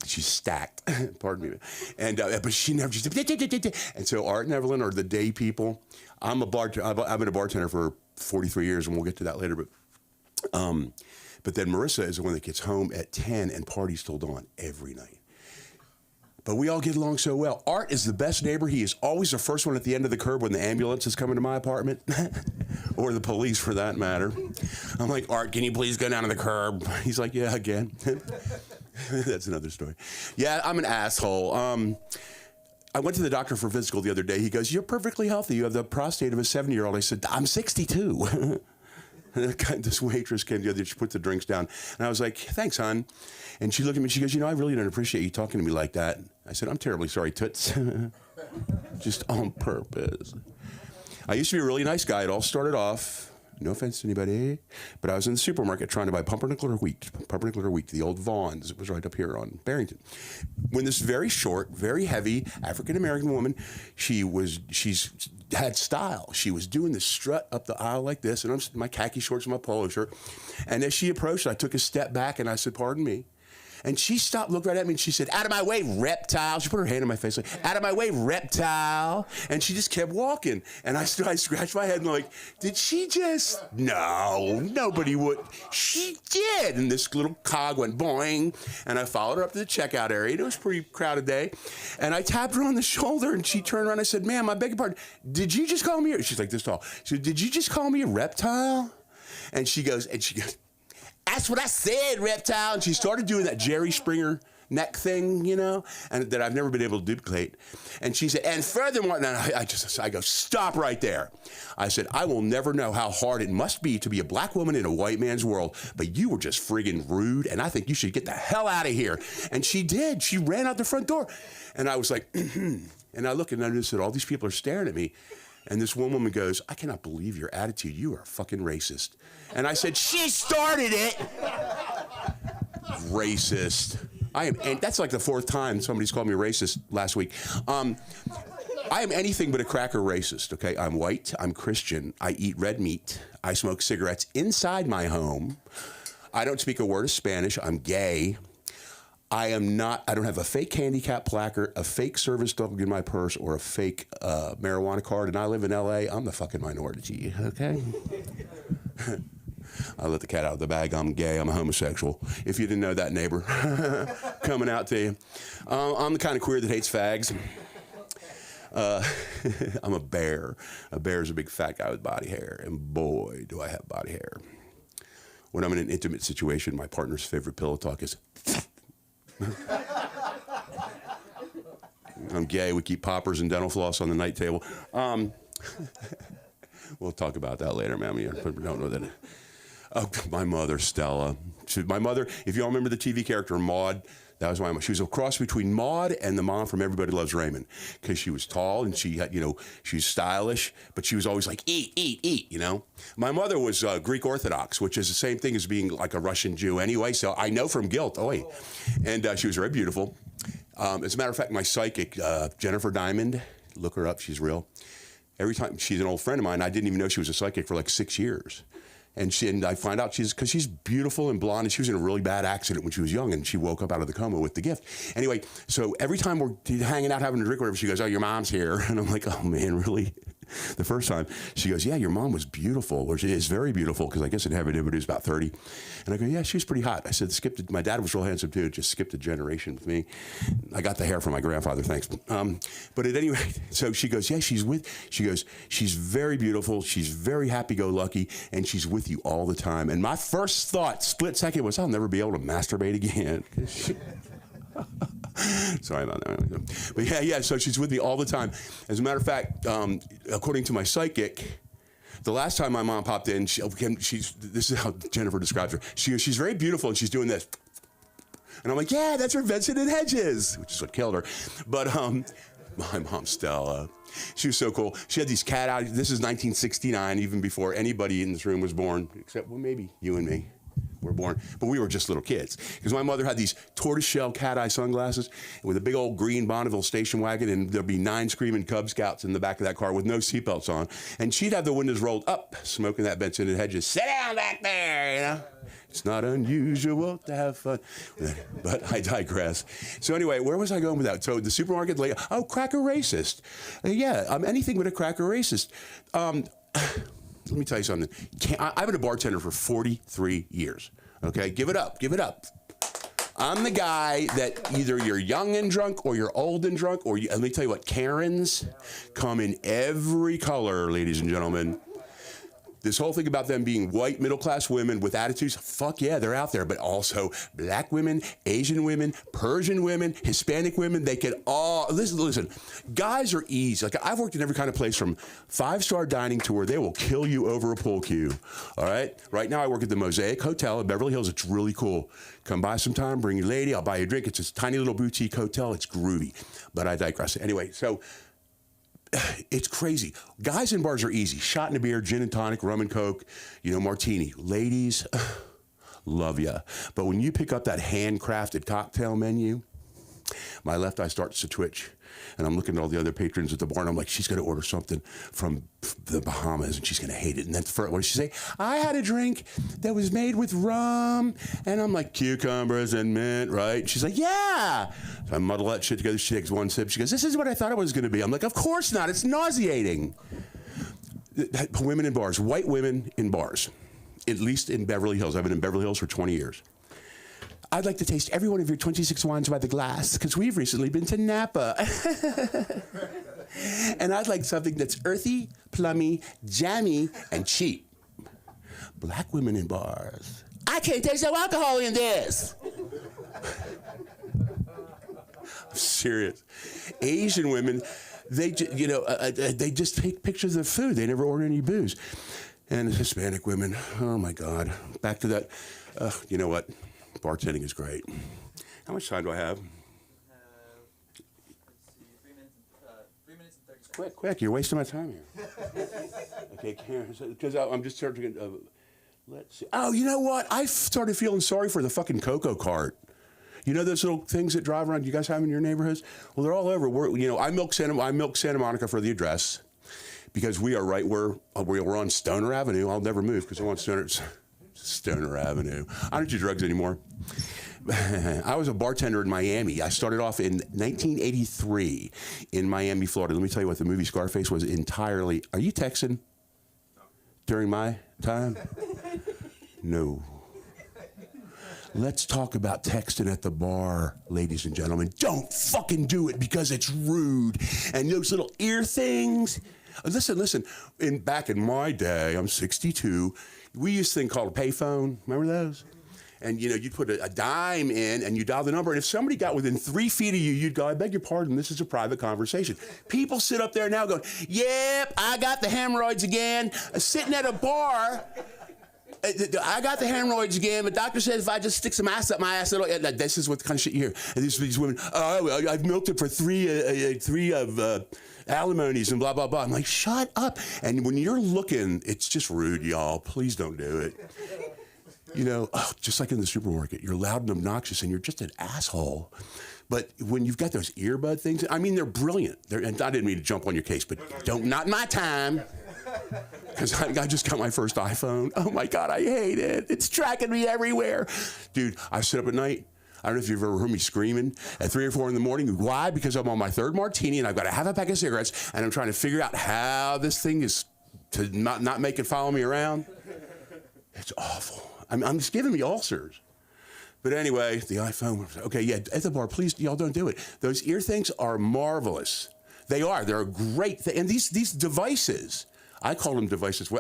She's stacked, pardon me. And, but she never, she's, and so Art and Evelyn are the day people. I've been a bartender for 43 years, and we'll get to that later, but then Marissa is the one that gets home at 10 and parties till dawn every night. But we all get along so well. Art is the best neighbor. He is always the first one at the end of the curb when the ambulance is coming to my apartment, or the police for that matter. I'm like, Art, can you please go down to the curb? He's like, yeah, again. That's another story. Yeah, I'm an asshole. I went to the doctor for physical the other day. He goes, you're perfectly healthy. You have the prostate of a 70-year-old. I said, I'm 62. This waitress came the other day, she put the drinks down, and I was like, thanks, hon. And she looked at me, she goes, you know, I really don't appreciate you talking to me like that. I said, I'm terribly sorry, Toots. Just on purpose. I used to be a really nice guy. It all started off, no offense to anybody, but I was in the supermarket trying to buy pumpernickel or wheat, the old Vaughn's. It was right up here on Barrington. When this very short, very heavy African-American woman, she's had style. She was doing the strut up the aisle like this, and I'm in my khaki shorts and my polo shirt. And as she approached, I took a step back and I said, pardon me. And she stopped, looked right at me, and she said, out of my way, reptile. She put her hand on my face, like, out of my way, reptile. And she just kept walking. And I scratched my head and like, did she just? No, nobody would. She did. And this little cog went boing. And I followed her up to the checkout area. It was a pretty crowded day. And I tapped her on the shoulder, and she turned around and I said, ma'am, I beg your pardon. Did you just call me? She's like this tall. She said, did you just call me a reptile? And she goes, that's what I said, reptile. And she started doing that Jerry Springer neck thing, you know, and that I've never been able to duplicate. And she said, and furthermore, and I go, stop right there. I said, I will never know how hard it must be to be a black woman in a white man's world, but you were just friggin' rude, and I think you should get the hell out of here. And she did. She ran out the front door. And I was like, and I look and I noticed that all these people are staring at me. And this one woman goes, I cannot believe your attitude. You are a fucking racist. And I said, she started it. Racist. And that's like the fourth time somebody's called me racist last week. I am anything but a cracker racist, okay? I'm white, I'm Christian, I eat red meat, I smoke cigarettes inside my home, I don't speak a word of Spanish, I'm gay. I don't have a fake handicap placard, a fake service dog in my purse, or a fake marijuana card, and I live in LA. I'm the fucking minority, okay? I let the cat out of the bag. I'm gay. I'm a homosexual. If you didn't know that, neighbor, coming out to you. I'm the kind of queer that hates fags. I'm a bear. A bear is a big fat guy with body hair, and boy, do I have body hair. When I'm in an intimate situation, my partner's favorite pillow talk is, I'm gay. We keep poppers and dental floss on the night table. We'll talk about that later, ma'am. You don't know that. Oh, my mother, Stella. My mother, if you all remember the TV character Maude, that was my mom. She was a cross between Maude and the mom from Everybody Loves Raymond, because she was tall and she had, she's stylish, but she was always like, eat, eat, eat, My mother was Greek Orthodox, which is the same thing as being like a Russian Jew anyway, so I know from guilt. And she was very beautiful. As a matter of fact, my psychic, Jennifer Diamond, look her up, she's real. Every time, she's an old friend of mine, I didn't even know she was a psychic for like 6 years. And I find out because she's beautiful and blonde, and she was in a really bad accident when she was young, and she woke up out of the coma with the gift. Anyway, so every time we're hanging out having a drink or whatever, she goes, oh, your mom's here. And I'm like, oh man, really? The first time, she goes, yeah, your mom was beautiful, or she is very beautiful, because I guess in heaven everybody was about 30. And I go, yeah, she's pretty hot. I said, my dad was real handsome too, just skipped a generation with me. I got the hair from my grandfather, thanks. But at any rate, so she goes, yeah, she goes, she's very beautiful, she's very happy-go-lucky, and she's with you all the time. And my first thought, split second, was I'll never be able to masturbate again. Sorry about that. But yeah, so she's with me all the time. As a matter of fact, according to my psychic, the last time my mom popped in, this is how Jennifer describes her. She's very beautiful, and she's doing this. And I'm like, yeah, that's her Vincent and Hedges, which is what killed her. But my mom, Stella, she was so cool. She had these cat eyes. This is 1969, even before anybody in this room was born, except, well, maybe you and me. were born, but we were just little kids. Because my mother had these tortoiseshell cat-eye sunglasses with a big old green Bonneville station wagon, and there'd be 9 screaming Cub Scouts in the back of that car with no seatbelts on. And she'd have the windows rolled up, smoking that Benson and Hedges. Sit down back there, you know? It's not unusual to have fun. But I digress. So anyway, where was I going with that? So the supermarket, cracker racist. Anything but a cracker racist. Let me tell you something. I've been a bartender for 43 years. Okay, give it up. I'm the guy that either you're young and drunk or you're old and drunk, or let me tell you what, Karens come in every color, ladies and gentlemen. This whole thing about them being white middle-class women with attitudes, fuck yeah, they're out there. But also black women, Asian women, Persian women, Hispanic women, they can all, listen, guys are easy. Like, I've worked in every kind of place from 5-star dining to where they will kill you over a pool cue, all right? Right now I work at the Mosaic Hotel in Beverly Hills. It's really cool. Come by sometime, bring your lady, I'll buy you a drink. It's this tiny little boutique hotel. It's groovy, but I digress. Anyway, so it's crazy. Guys in bars are easy. Shot in a beer, gin and tonic, rum and coke, martini. Ladies, love ya. But when you pick up that handcrafted cocktail menu, my left eye starts to twitch. And I'm looking at all the other patrons at the bar, and I'm like, she's going to order something from the Bahamas, and she's going to hate it. And then what did she say? I had a drink that was made with rum. And I'm like, cucumbers and mint, right? She's like, yeah. So I muddle that shit together. She takes one sip. She goes, this is what I thought it was going to be. I'm like, of course not. It's nauseating. Women in bars, white women in bars, at least in Beverly Hills. I've been in Beverly Hills for 20 years. I'd like to taste every one of your 26 wines by the glass, because we've recently been to Napa. And I'd like something that's earthy, plummy, jammy, and cheap. Black women in bars. I can't taste no alcohol in this. I'm serious. Asian women, they just take pictures of food. They never order any booze. And Hispanic women, oh my God. Back to that, you know what? Bartending is great. How much time do I have? Let's see, 3 minutes and 30 seconds. Quick, you're wasting my time here. Okay, because I'm just starting to, let's see. Oh, you know what? I started feeling sorry for the fucking Cocoa Cart. You know those little things that drive around? You guys have them in your neighborhoods? Well, they're all over. I milk Santa Monica for the address, because we are right where we're on Stoner Avenue. I'll never move because I want Stoner Avenue. I don't do drugs anymore. I was a bartender in Miami. I started off in 1983 in Miami, Florida. Let me tell you what, the movie Scarface was entirely... Are you texting during my time? No. Let's talk about texting at the bar, ladies and gentlemen. Don't fucking do it, because it's rude. And those little ear things... Listen. Back in my day, I'm 62, we used a thing called a payphone. Remember those? And, you'd put a dime in, and you dial the number, and if somebody got within 3 feet of you, you'd go, I beg your pardon, this is a private conversation. People sit up there now going, yep, I got the hemorrhoids again. Sitting at a bar... I got the hemorrhoids again. The doctor says if I just stick some ass up my ass, this is what the kind of shit you hear. And these women, I've milked it for three of alimonies and blah, blah, blah. I'm like, shut up. And when you're looking, it's just rude, y'all. Please don't do it. Just like in the supermarket, you're loud and obnoxious and you're just an asshole. But when you've got those earbud things, I mean, they're brilliant. And I didn't mean to jump on your case, but not in my time. Because I just got my first iPhone. Oh my God, I hate it. It's tracking me everywhere. Dude, I sit up at night. I don't know if you've ever heard me screaming at 3 or 4 in the morning. Why? Because I'm on my 3rd martini and I've got a half a pack of cigarettes and I'm trying to figure out how this thing is to not make it follow me around. It's awful. I'm just giving me ulcers. But anyway, the iPhone. Okay, yeah, at the bar, please, y'all don't do it. Those ear things are marvelous. They are. They're a great thing. And these devices, I call them devices.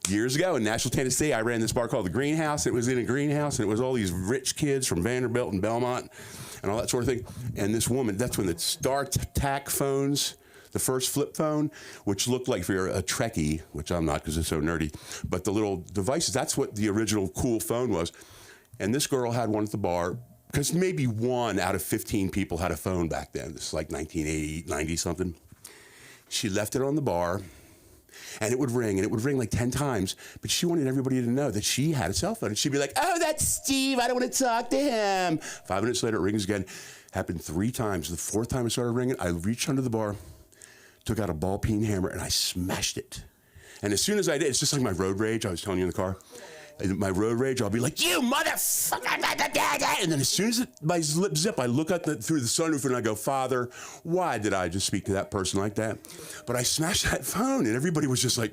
Years ago in Nashville, Tennessee, I ran this bar called The Greenhouse. It was in a greenhouse, and it was all these rich kids from Vanderbilt and Belmont and all that sort of thing. And this woman, that's when the StarTAC phones, the first flip phone, which looked like, if you're a Trekkie, which I'm not because it's so nerdy, but the little devices, that's what the original cool phone was. And this girl had one at the bar, because maybe 1 out of 15 people had a phone back then. This is like 1980, 90 something. She left it on the bar. and it would ring, and it would ring like 10 times. But she wanted everybody to know that she had a cell phone. And she'd be like, oh, that's Steve. I don't want to talk to him. 5 minutes later, it rings again. Happened 3 times. The 4th time it started ringing, I reached under the bar, took out a ball peen hammer, and I smashed it. And as soon as I did, it's just like my road rage I was telling you in the car. My road rage, I'll be like, you motherfucker! And then as soon as my lip zip, I look up through the sunroof and I go, Father, why did I just speak to that person like that? But I smashed that phone, and everybody was just like,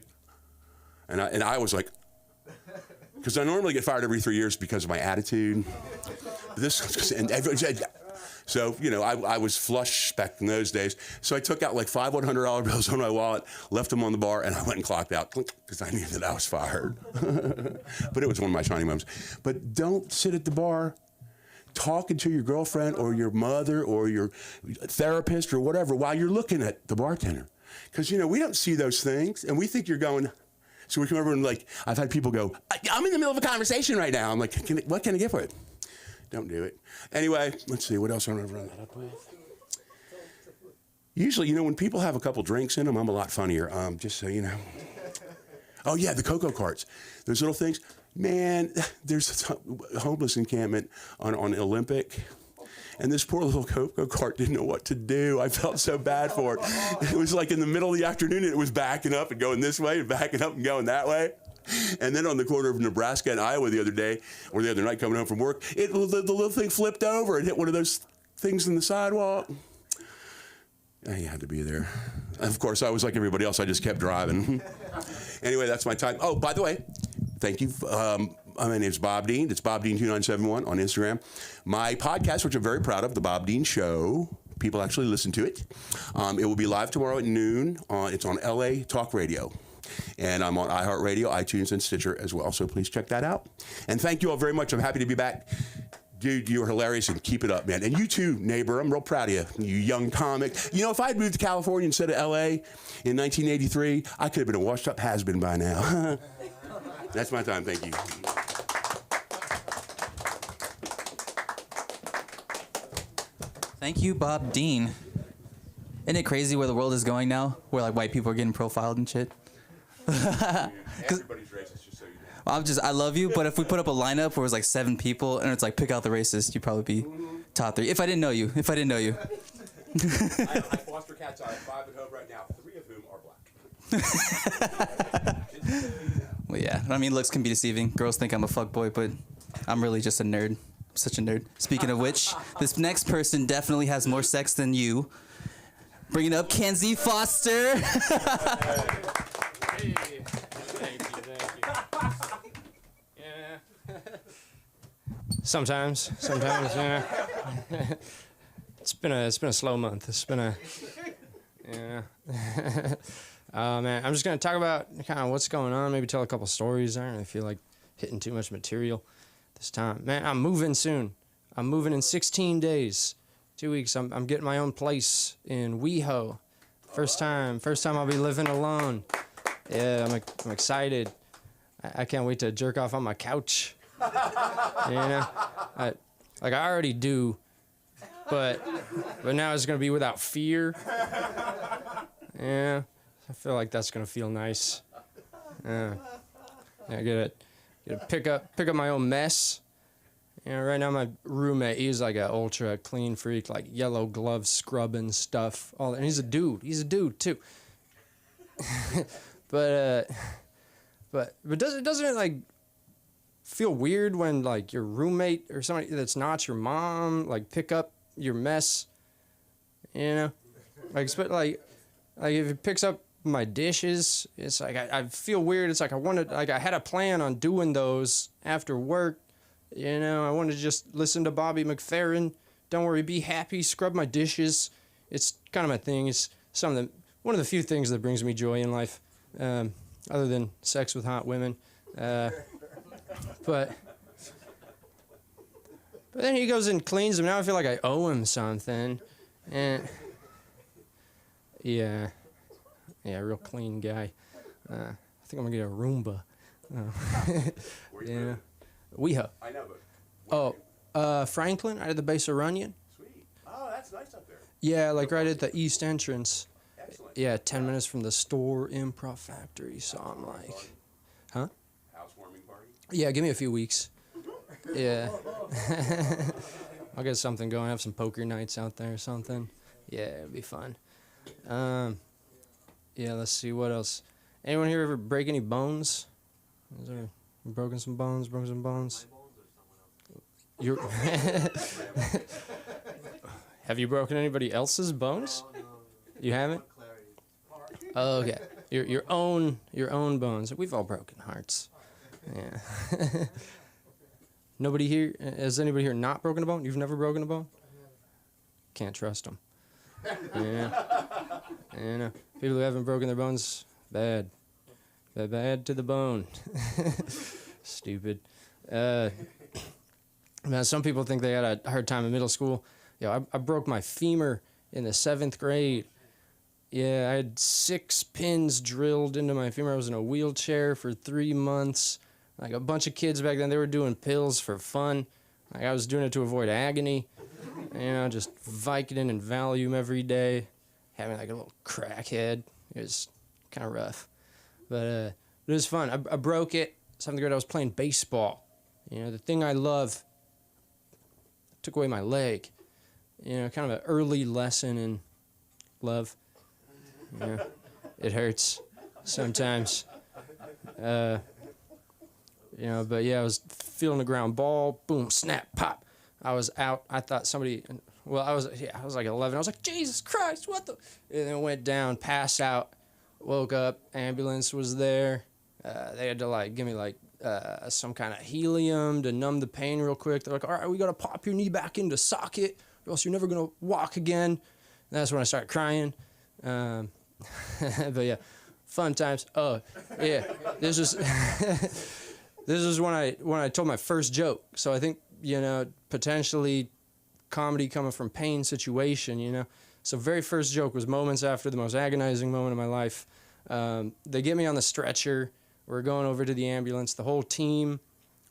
and I was like, because I normally get fired every 3 years because of my attitude. So, you know, I was flush back in those days. So I took out like 5 $100 bills on my wallet, left them on the bar, and I went and clocked out because I knew that I was fired. But it was one of my shining moments. But don't sit at the bar talking to your girlfriend or your mother or your therapist or whatever while you're looking at the bartender. Because, you know, we don't see those things, and we think you're going... So we come over and, like, I've had people go, I'm in the middle of a conversation right now. I'm like, what can I get for it? Don't do it. Anyway, let's see. What else I'm going to run that up with? Usually, you know, when people have a couple drinks in them, I'm a lot funnier, just so you know. Oh, yeah, the cocoa carts. Those little things. Man, there's a homeless encampment on Olympic. And this poor little cocoa cart didn't know what to do. I felt so bad for it. It was like in the middle of the afternoon, and it was backing up and going this way and backing up and going that way. And then on the corner of Nebraska and Iowa the other day, or the other night coming home from work, the little thing flipped over and hit one of those things in the sidewalk. I had to be there. Of course, I was like everybody else. I just kept driving. Anyway, that's my time. Oh, by the way, thank you. My name's Bob Dean. It's Bob Dean 2971 on Instagram. My podcast, which I'm very proud of, The Bob Dean Show. People actually listen to it. It will be live tomorrow at noon. It's on LA Talk Radio. And I'm on iHeartRadio, iTunes, and Stitcher as well. So please check that out. And thank you all very much. I'm happy to be back. Dude, you're hilarious, and keep it up, man. And you too, neighbor. I'm real proud of you, you young comic. You know, if I had moved to California instead of L.A. in 1983, I could have been a washed-up has-been by now. That's my time. Thank you. Thank you, Bob Dean. Isn't it crazy where the world is going now? Where like white people are getting profiled and shit. Everybody's racist, just so you know. I love you, but if we put up a lineup where it's like 7 people and it's like pick out the racist, you'd probably be top 3. If I didn't know you. I foster cats. I have 5 at home right now, 3 of whom are black. Well, yeah. I mean, looks can be deceiving. Girls think I'm a fuckboy, but I'm really just a nerd. I'm such a nerd. Speaking of which, this next person definitely has more sex than you. Bringing up Kenzie Foster. Hey, thank you. Yeah. Sometimes, yeah. It's been a slow month. Yeah. Man, I'm just gonna talk about kind of what's going on. Maybe tell a couple stories. I don't really feel like hitting too much material this time. Man, I'm moving soon. I'm moving in 16 days. 2 weeks. I'm getting my own place in WeHo. First time I'll be living alone. Yeah, I'm excited. I can't wait to jerk off on my couch. You know, I already do, but now it's gonna be without fear. Yeah, I feel like that's gonna feel nice. Yeah, I get to pick up my own mess. You know, right now my roommate, he's like an ultra clean freak, like yellow glove scrubbing stuff. All that. And he's a dude too. But doesn't it like feel weird when like your roommate or somebody that's not your mom like pick up your mess? You know, like if it picks up my dishes, it's like I feel weird. It's like I had a plan on doing those after work. You know, I wanted to just listen to Bobby McFerrin. Don't worry, be happy, scrub my dishes. It's kind of my thing. It's one of the few things that brings me joy in life, other than sex with hot women. But then he goes and cleans them. Now I feel like I owe him something. And yeah, real clean guy. I think I'm gonna get a Roomba. Yeah. WeHo. I know, but Franklin, right at the base of Runyon. sweet. Oh, that's nice up there. Yeah, like right at the east entrance. Yeah, 10 minutes from the store improv factory. So I'm like, huh? Housewarming party? Yeah, give me a few weeks. Yeah. I'll get something going, have some poker nights out there or something. Yeah, it'll be fun. Yeah, let's see, what else? Anyone here ever break any bones? Is there broken some bones, broken some bones? You're Have you broken anybody else's bones? You haven't? Oh, okay. Your own bones. We've all broken hearts. Yeah. Nobody here, has anybody here not broken a bone? You've never broken a bone? Can't trust them. Yeah. Yeah. People who haven't broken their bones, bad. Bad to the bone. Stupid. Man, some people think they had a hard time in middle school. Yeah, I broke my femur in the 7th grade. Yeah, I had 6 pins drilled into my femur. I was in a wheelchair for 3 months. Like a bunch of kids back then, they were doing pills for fun. Like I was doing it to avoid agony. Just Vicodin and Valium every day. Having like a little crackhead. It was kind of rough. But it was fun. I broke it. 7th grade, I was playing baseball. The thing I love took away my leg. Kind of an early lesson in love. It hurts sometimes. But yeah, I was feeling the ground ball, boom, snap, pop. I was out. I thought somebody, I was like 11. I was like, Jesus Christ, what the? And then went down, passed out, woke up, ambulance was there. They had to give me some kind of helium to numb the pain real quick. They're like, all right, we got to pop your knee back into socket or else you're never going to walk again. And that's when I started crying. But yeah, fun times. Oh, yeah, this was this is when I told my first joke. So I think, potentially comedy coming from pain situation, So very first joke was moments after the most agonizing moment of my life. They get me on the stretcher. We're going over to the ambulance. The whole team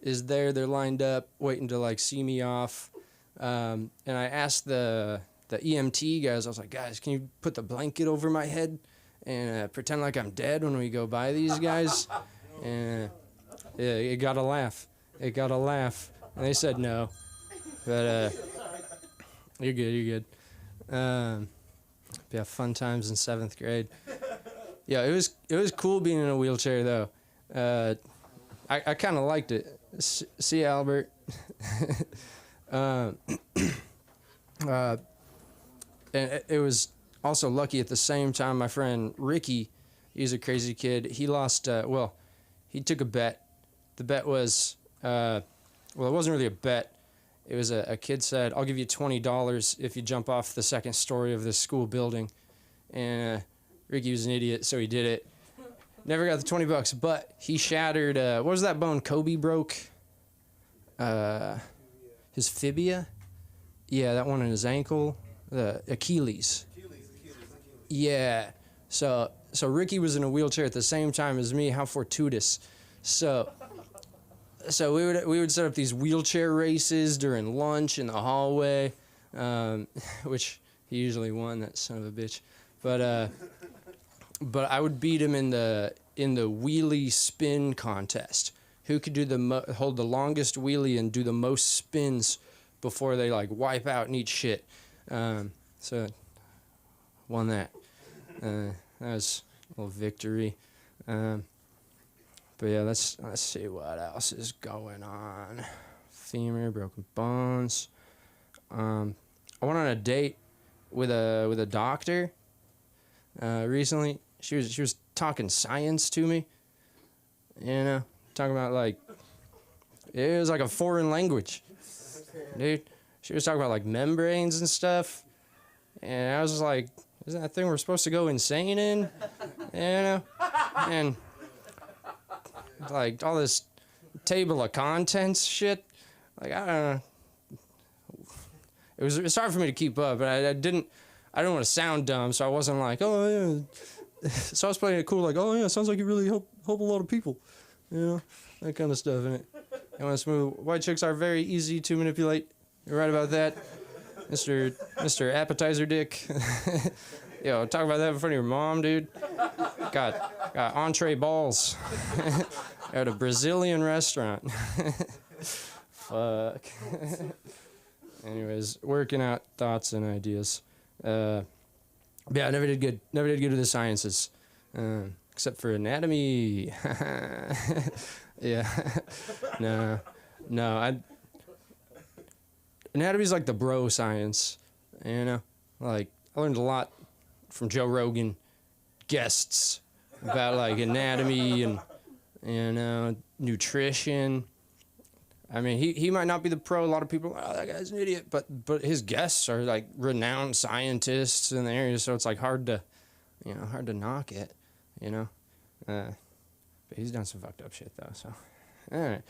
is there. They're lined up, waiting to see me off. And I asked the EMT guys, I was like, guys, can you put the blanket over my head and pretend like I'm dead when we go by these guys? And yeah, it got a laugh. And they said no. But you're good. Yeah, fun times in 7th grade. Yeah, it was cool being in a wheelchair though. I kind of liked it. See, Albert. And it was also lucky at the same time. My friend Ricky, he's a crazy kid. He lost. He took a bet. The bet was, it wasn't really a bet. It was a kid said, "I'll give you $20 if you jump off the 2nd story of this school building," and Ricky was an idiot, so he did it. Never got the $20, but he shattered. What was that bone Kobe broke? His fibia. Yeah, that one in his ankle. The Achilles. Yeah. So Ricky was in a wheelchair at the same time as me. How fortuitous. So we would set up these wheelchair races during lunch in the hallway, which he usually won, that son of a bitch. But I would beat him in the wheelie spin contest. Who could do hold the longest wheelie and do the most spins before they wipe out and eat shit. So won that. That was a little victory. But yeah, let's see what else is going on. Femur, broken bones. I went on a date with a doctor recently. She was talking science to me. Talking about it was like a foreign language, dude. She was talking about membranes and stuff, and I was just like, "Isn't that thing we're supposed to go insane in?" And all this table of contents shit. I don't know. It's hard for me to keep up, but I didn't want to sound dumb, so I wasn't like, "Oh yeah." So I was playing it cool, "Oh yeah, sounds like you really help a lot of people," that kind of stuff in it. And when smooth, white chicks are very easy to manipulate. You're right about that, Mr. Appetizer Dick. Yo, talk about that in front of your mom, dude. Got entree balls at a Brazilian restaurant. Fuck. Anyways, working out thoughts and ideas. Yeah, I never did good. Never did good with the sciences, except for anatomy. Yeah, no. Anatomy's like the bro science, you know. Like I learned a lot from Joe Rogan, guests about like anatomy and nutrition. I mean, he might not be the pro. A lot of people, oh, that guy's an idiot. But his guests are like renowned scientists in the area, so it's like hard to knock it, you know. But he's done some fucked up shit though. So, all right.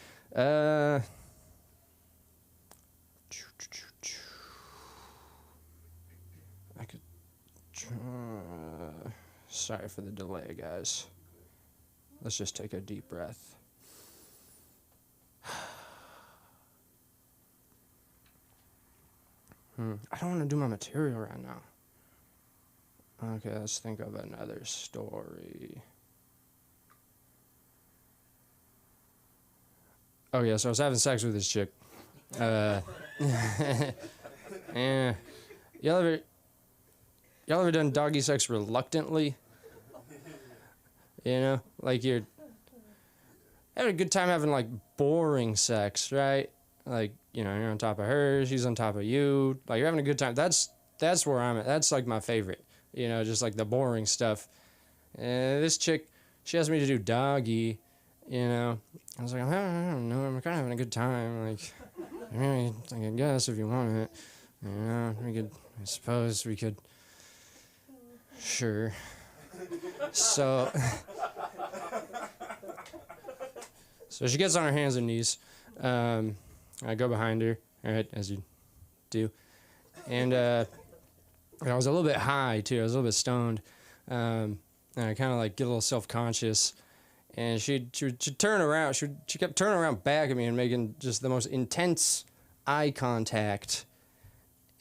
I could. Sorry for the delay, guys. Let's just take a deep breath. I don't want to do my material right now. Okay, let's think of another story. Oh yeah, so I was having sex with this chick. Yeah. Y'all ever done doggy sex reluctantly? You know, like you're having a good time having like boring sex, right? Like, you know, you're on top of her, she's on top of you. Like you're having a good time. That's where I'm at. That's like my favorite. You know, just like the boring stuff. And this chick, she asked me to do doggy. You know, I was like, I don't know. I'm kind of having a good time. Like, I mean, I guess if you want it, you know, I suppose we could. Sure. So she gets on her hands and knees. I go behind her, all right, as you do. And I was a little bit high, too. I was a little bit stoned. And I kind of, like, get a little self-conscious. And she'd turn around. She kept turning around back at me and making just the most intense eye contact.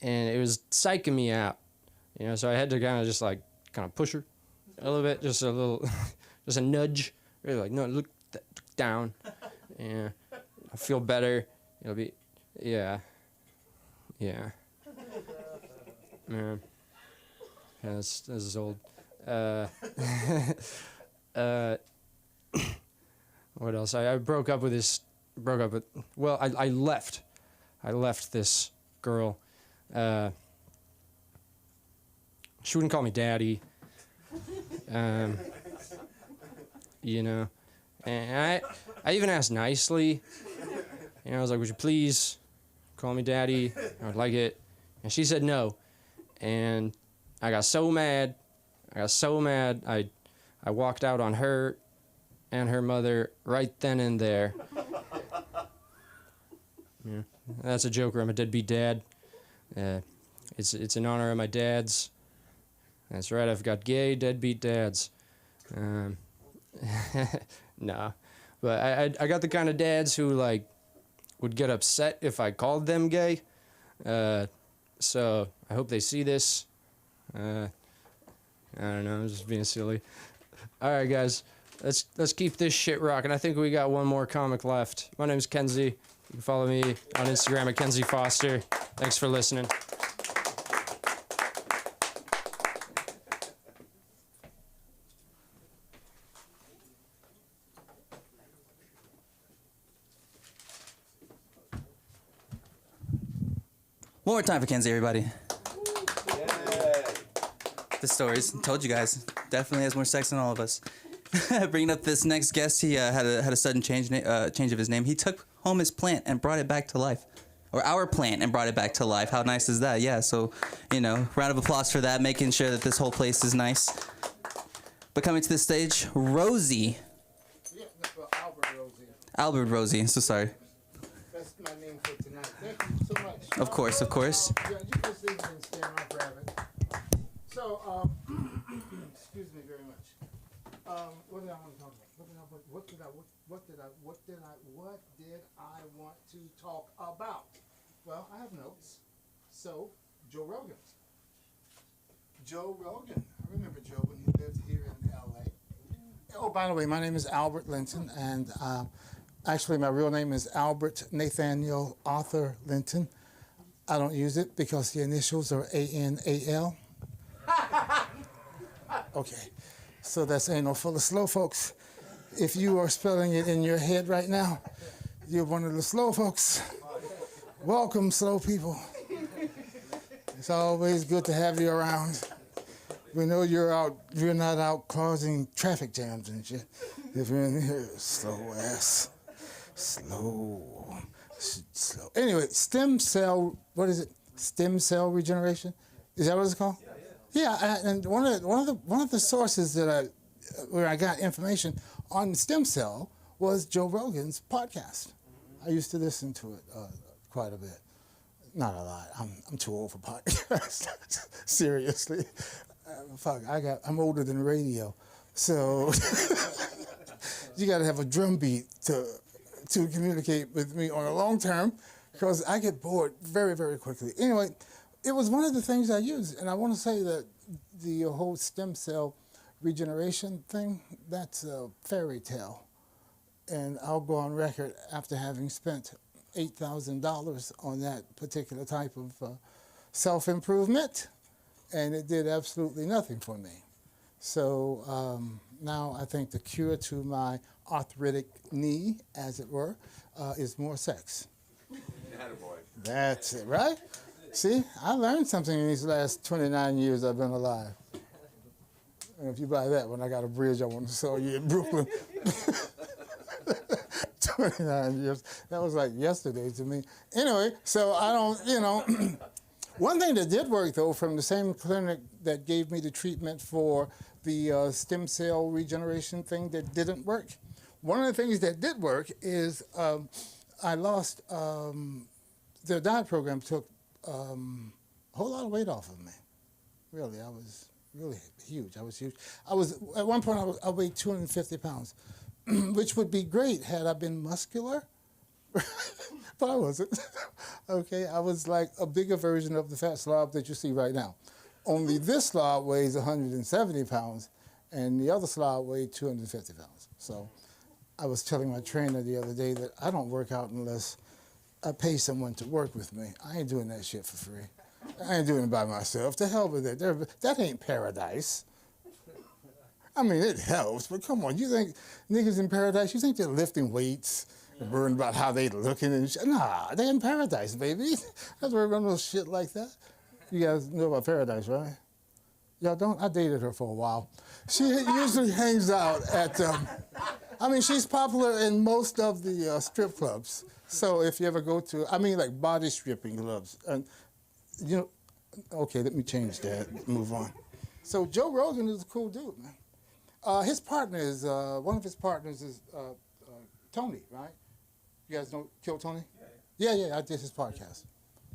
And it was psyching me out. You know, so I had to kind of push her a little bit, just a little, just a nudge. Really like, no, look down. Yeah, I'll feel better. It'll be, yeah. Yeah, this is old. What else? I broke up with, well, I left this girl. She wouldn't call me daddy. You know, and I even asked nicely. You know, I was like, would you please call me daddy? I would like it. And she said no. And I got so mad. I walked out on her and her mother right then and there. Yeah, that's a joke. I'm a deadbeat dad. It's in honor of my dads. That's right. I've got gay deadbeat dads. Nah, but I got the kind of dads who like would get upset if I called them gay. So I hope they see this. I don't know. I'm just being silly. All right, guys. Let's keep this shit rocking. I think we got one more comic left. My name's Kenzie. You can follow me on Instagram at Kenzie Foster. Thanks for listening. One more time for Kenzie, everybody. The stories, told you guys, definitely has more sex than all of us. Bringing up this next guest, he had a sudden change of his name. He took home his plant and brought it back to life, or our plant and brought it back to life. How nice is that? Yeah. So, you know, round of applause for that, making sure that this whole place is nice. But coming to the stage, Rosie. Yeah, Albert Rosie. Albert Rosie. So sorry. That's my name for tonight. Thank you so much. Of course, of course. Yeah, you just leave it and stand off rabbit. So, excuse me very much. What did I want to talk about? What did I want to talk about? Well, I have notes. So, Joe Rogan. Joe Rogan. I remember Joe when he lived here in L.A. Oh, by the way, my name is Albert Linton, and actually my real name is Albert Nathaniel Arthur Linton. I don't use it because the initials are ANAL. Okay, so that's anal full of slow folks. If you are spelling it in your head right now, you're one of the slow folks. Welcome, slow people. It's always good to have you around. We know you're not out causing traffic jams and shit. If you're in here, slow ass. Slow. Anyway, stem cell, what is it? Stem cell regeneration? Is that what it's called? Yeah, and one of the sources where I got information on stem cell was Joe Rogan's podcast. I used to listen to it quite a bit. Not a lot. I'm too old for podcasts. Seriously, I'm older than radio, so you got to have a drum beat to communicate with me on a long term, because I get bored very, very quickly. Anyway, it was one of the things I used, and I want to say that the whole stem cell regeneration thing, that's a fairy tale. And I'll go on record after having spent $8,000 on that particular type of self-improvement, and it did absolutely nothing for me. So now I think the cure to my arthritic knee, as it were, is more sex. That's it, right? See, I learned something in these last 29 years I've been alive. And if you buy that one, I got a bridge I want to sell you in Brooklyn. 29 years. That was like yesterday to me. Anyway, so I don't, one thing that did work, though, from the same clinic that gave me the treatment for the stem cell regeneration thing that didn't work, one of the things that did work is I lost, their diet program took a whole lot of weight off of me. Really, I was really huge. I was huge. At one point, I weighed 250 pounds. Which would be great had I been muscular, but I wasn't. Okay, I was like a bigger version of the fat slob that you see right now. Only this slob weighs 170 pounds, and the other slob weighed 250 pounds. So I was telling my trainer the other day that I don't work out unless I pay someone to work with me. I ain't doing that shit for free. I ain't doing it by myself. To hell with it. That ain't paradise. I mean, it helps, but come on, you think niggas in paradise, you think they're lifting weights and worrying about how they looking and shit? Nah, they're in paradise, baby. That's where no shit like that. You guys know about paradise, right? Y'all don't? I dated her for a while. She usually hangs out at, she's popular in most of the strip clubs. So if you ever go to, like body stripping clubs. And, okay, let me change that, move on. So Joe Rogan is a cool dude, man. His partner is, one of his partners is Tony, right? You guys know Kill Tony? Yeah, I did his podcast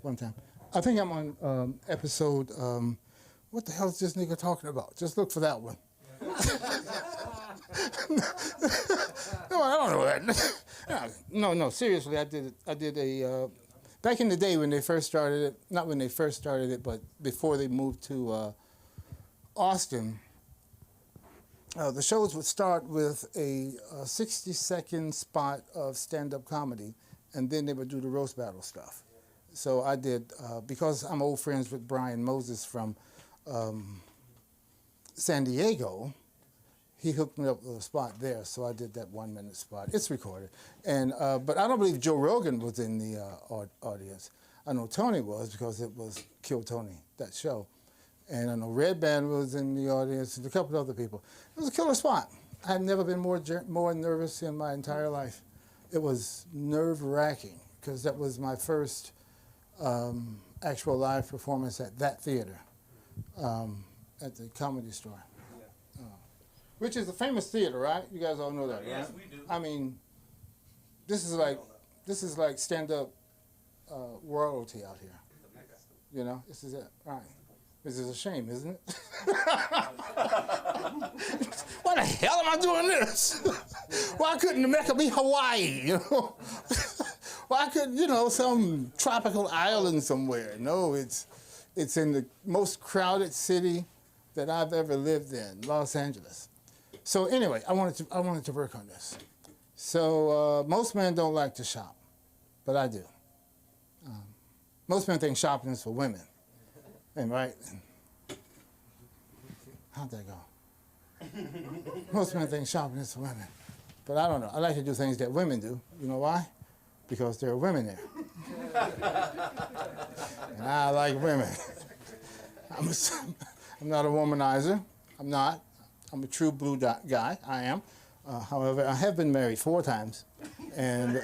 one time. I think I'm on episode, what the hell is this nigga talking about? Just look for that one. No, I don't know that. No, seriously, I did a, back in the day when they first started it, not when they first started it, but before they moved to Austin, the shows would start with a 60-second spot of stand-up comedy, and then they would do the roast battle stuff. So I did, because I'm old friends with Brian Moses from San Diego, he hooked me up with a spot there, so I did that 1-minute spot. It's recorded. And but I don't believe Joe Rogan was in the audience. I know Tony was, because it was Kill Tony, that show. And I know Red Band was in the audience, and a couple of other people. It was a killer spot. I've never been more nervous in my entire life. It was nerve-wracking, because that was my first actual live performance at that theater, at the Comedy Store. Which is a famous theater, right? You guys all know that, right? Yes, we do. This is like stand-up royalty out here. This is it, right? This is a shame, isn't it? Why the hell am I doing this? Why couldn't the Mecca be Hawaii, Why couldn't, some tropical island somewhere? No, it's in the most crowded city that I've ever lived in, Los Angeles. So anyway, I wanted to work on this. So most men don't like to shop, but I do. Most men think shopping is for women, and right? How'd that go? Most men think shopping is for women, but I don't know. I like to do things that women do. You know why? Because there are women there, and I like women. I'm not a womanizer. I'm not. I'm a true blue guy. I am. However, I have been married 4 times, and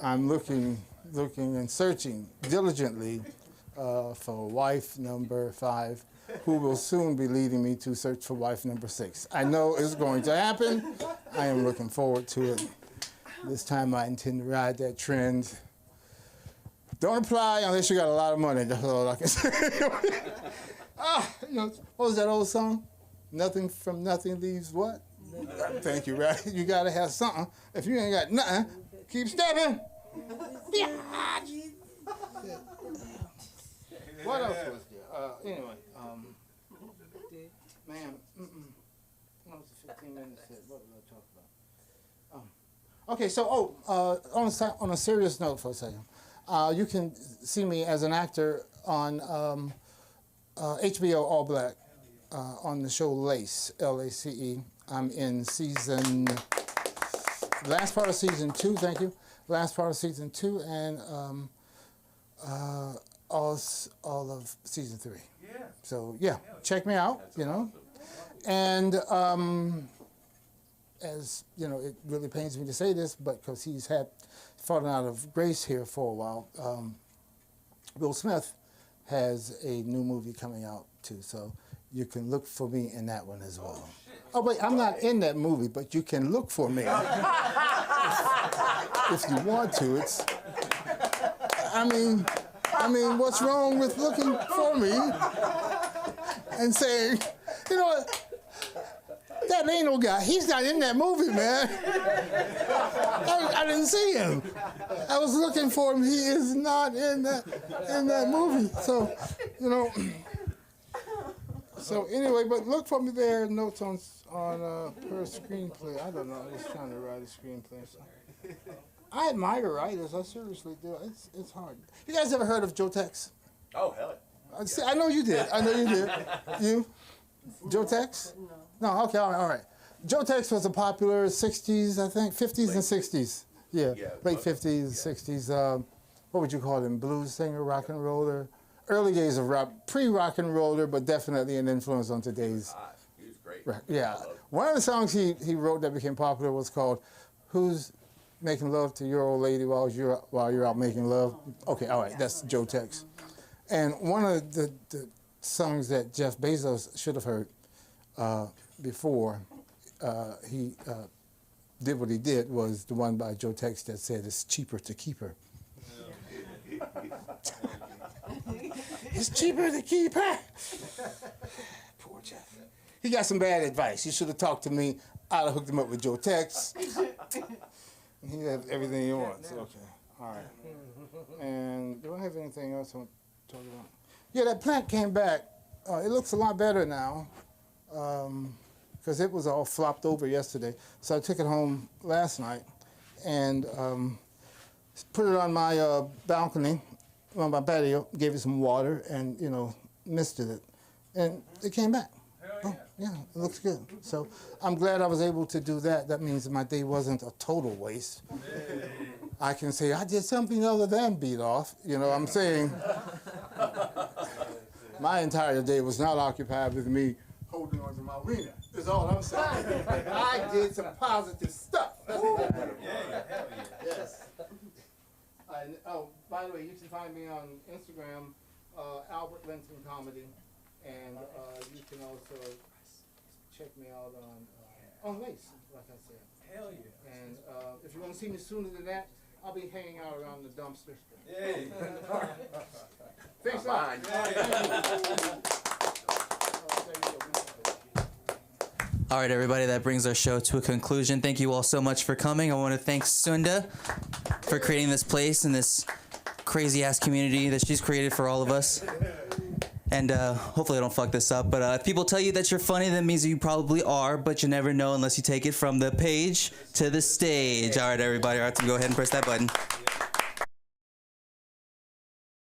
I'm looking and searching diligently for wife number 5, who will soon be leading me to search for wife number 6. I know it's going to happen. I am looking forward to it. This time I intend to ride that trend. Don't apply unless you got a lot of money. That's all I can say. You know, what was that old song? Nothing from nothing leaves what? Thank you, right? You got to have something. If you ain't got nothing, keep stepping. What else was there? Anyway, man, what was the 15 minutes? What was I talking about? Okay, so on a serious note for a second, you can see me as an actor on HBO All Black on the show Lace, L-A-C-E. I'm in last part of season 2. Thank you. Last part of season 2 and all of season 3. Yeah. So yeah, check me out. You know, and as you know, it really pains me to say this, but because he's fallen out of grace here for a while, Will Smith has a new movie coming out too, so you can look for me in that one as well. Oh wait, I'm not in that movie, but you can look for me if you want to. It's, I mean, what's wrong with looking for me and saying, you know what? That ain't no guy. He's not in that movie, man. I didn't see him. I was looking for him. He is not in that movie. So, you know. So anyway, but look for me there. Notes on per screenplay. I don't know. I was trying to write a screenplay. So. I admire writers. I seriously do. It's hard. You guys ever heard of Joe Tex? Oh hell. See, I know you did. You? Joe Tex? No. Okay. All right. Joe Tex was a popular 60s, I think, 50s and 60s. Yeah. Late 50s, 60s. What would you call him? Blues singer, rock and roller. Early days of rock, pre-rock and roller, but definitely an influence on today's. He was great. Rock. Yeah. One of the songs he wrote that became popular was called "Who's Making Love to Your Old Lady While You're Out Making Love." Okay. All right. That's Joe Tex. And one of the songs that Jeff Bezos should have heard before he did what he did was the one by Joe Tex that said, "It's cheaper to keep her." It's cheaper to keep her. Poor Jeff. He got some bad advice. He should have talked to me. I'd have hooked him up with Joe Tex. He had everything he wants. Okay. All right. And do I have anything else I want to talk about? Yeah, that plant came back. It looks a lot better now because it was all flopped over yesterday. So I took it home last night and put it on my balcony, on my patio, gave it some water and, you know, misted it. And it came back. Oh, yeah, it looks good. So I'm glad I was able to do that. That means that my day wasn't a total waste. I can say I did something other than beat off. You know, I'm saying my entire day was not occupied with me holding on to my wiener. That's all I'm saying. I did some positive stuff. Yes. By the way, you can find me on Instagram, Albert Linton Comedy, and you can also check me out on Lace, like I said. Hell yeah. And if you want to see me sooner than that, I'll be hanging out around the dumpster. Yay. Thanks a lot. All right, everybody, that brings our show to a conclusion. Thank you all so much for coming. I want to thank Sunda for creating this place and this crazy-ass community that she's created for all of us. And hopefully I don't fuck this up, but if people tell you that you're funny, that means that you probably are, but you never know unless you take it from the page to the stage. All right, everybody, all right, so go ahead and press that button.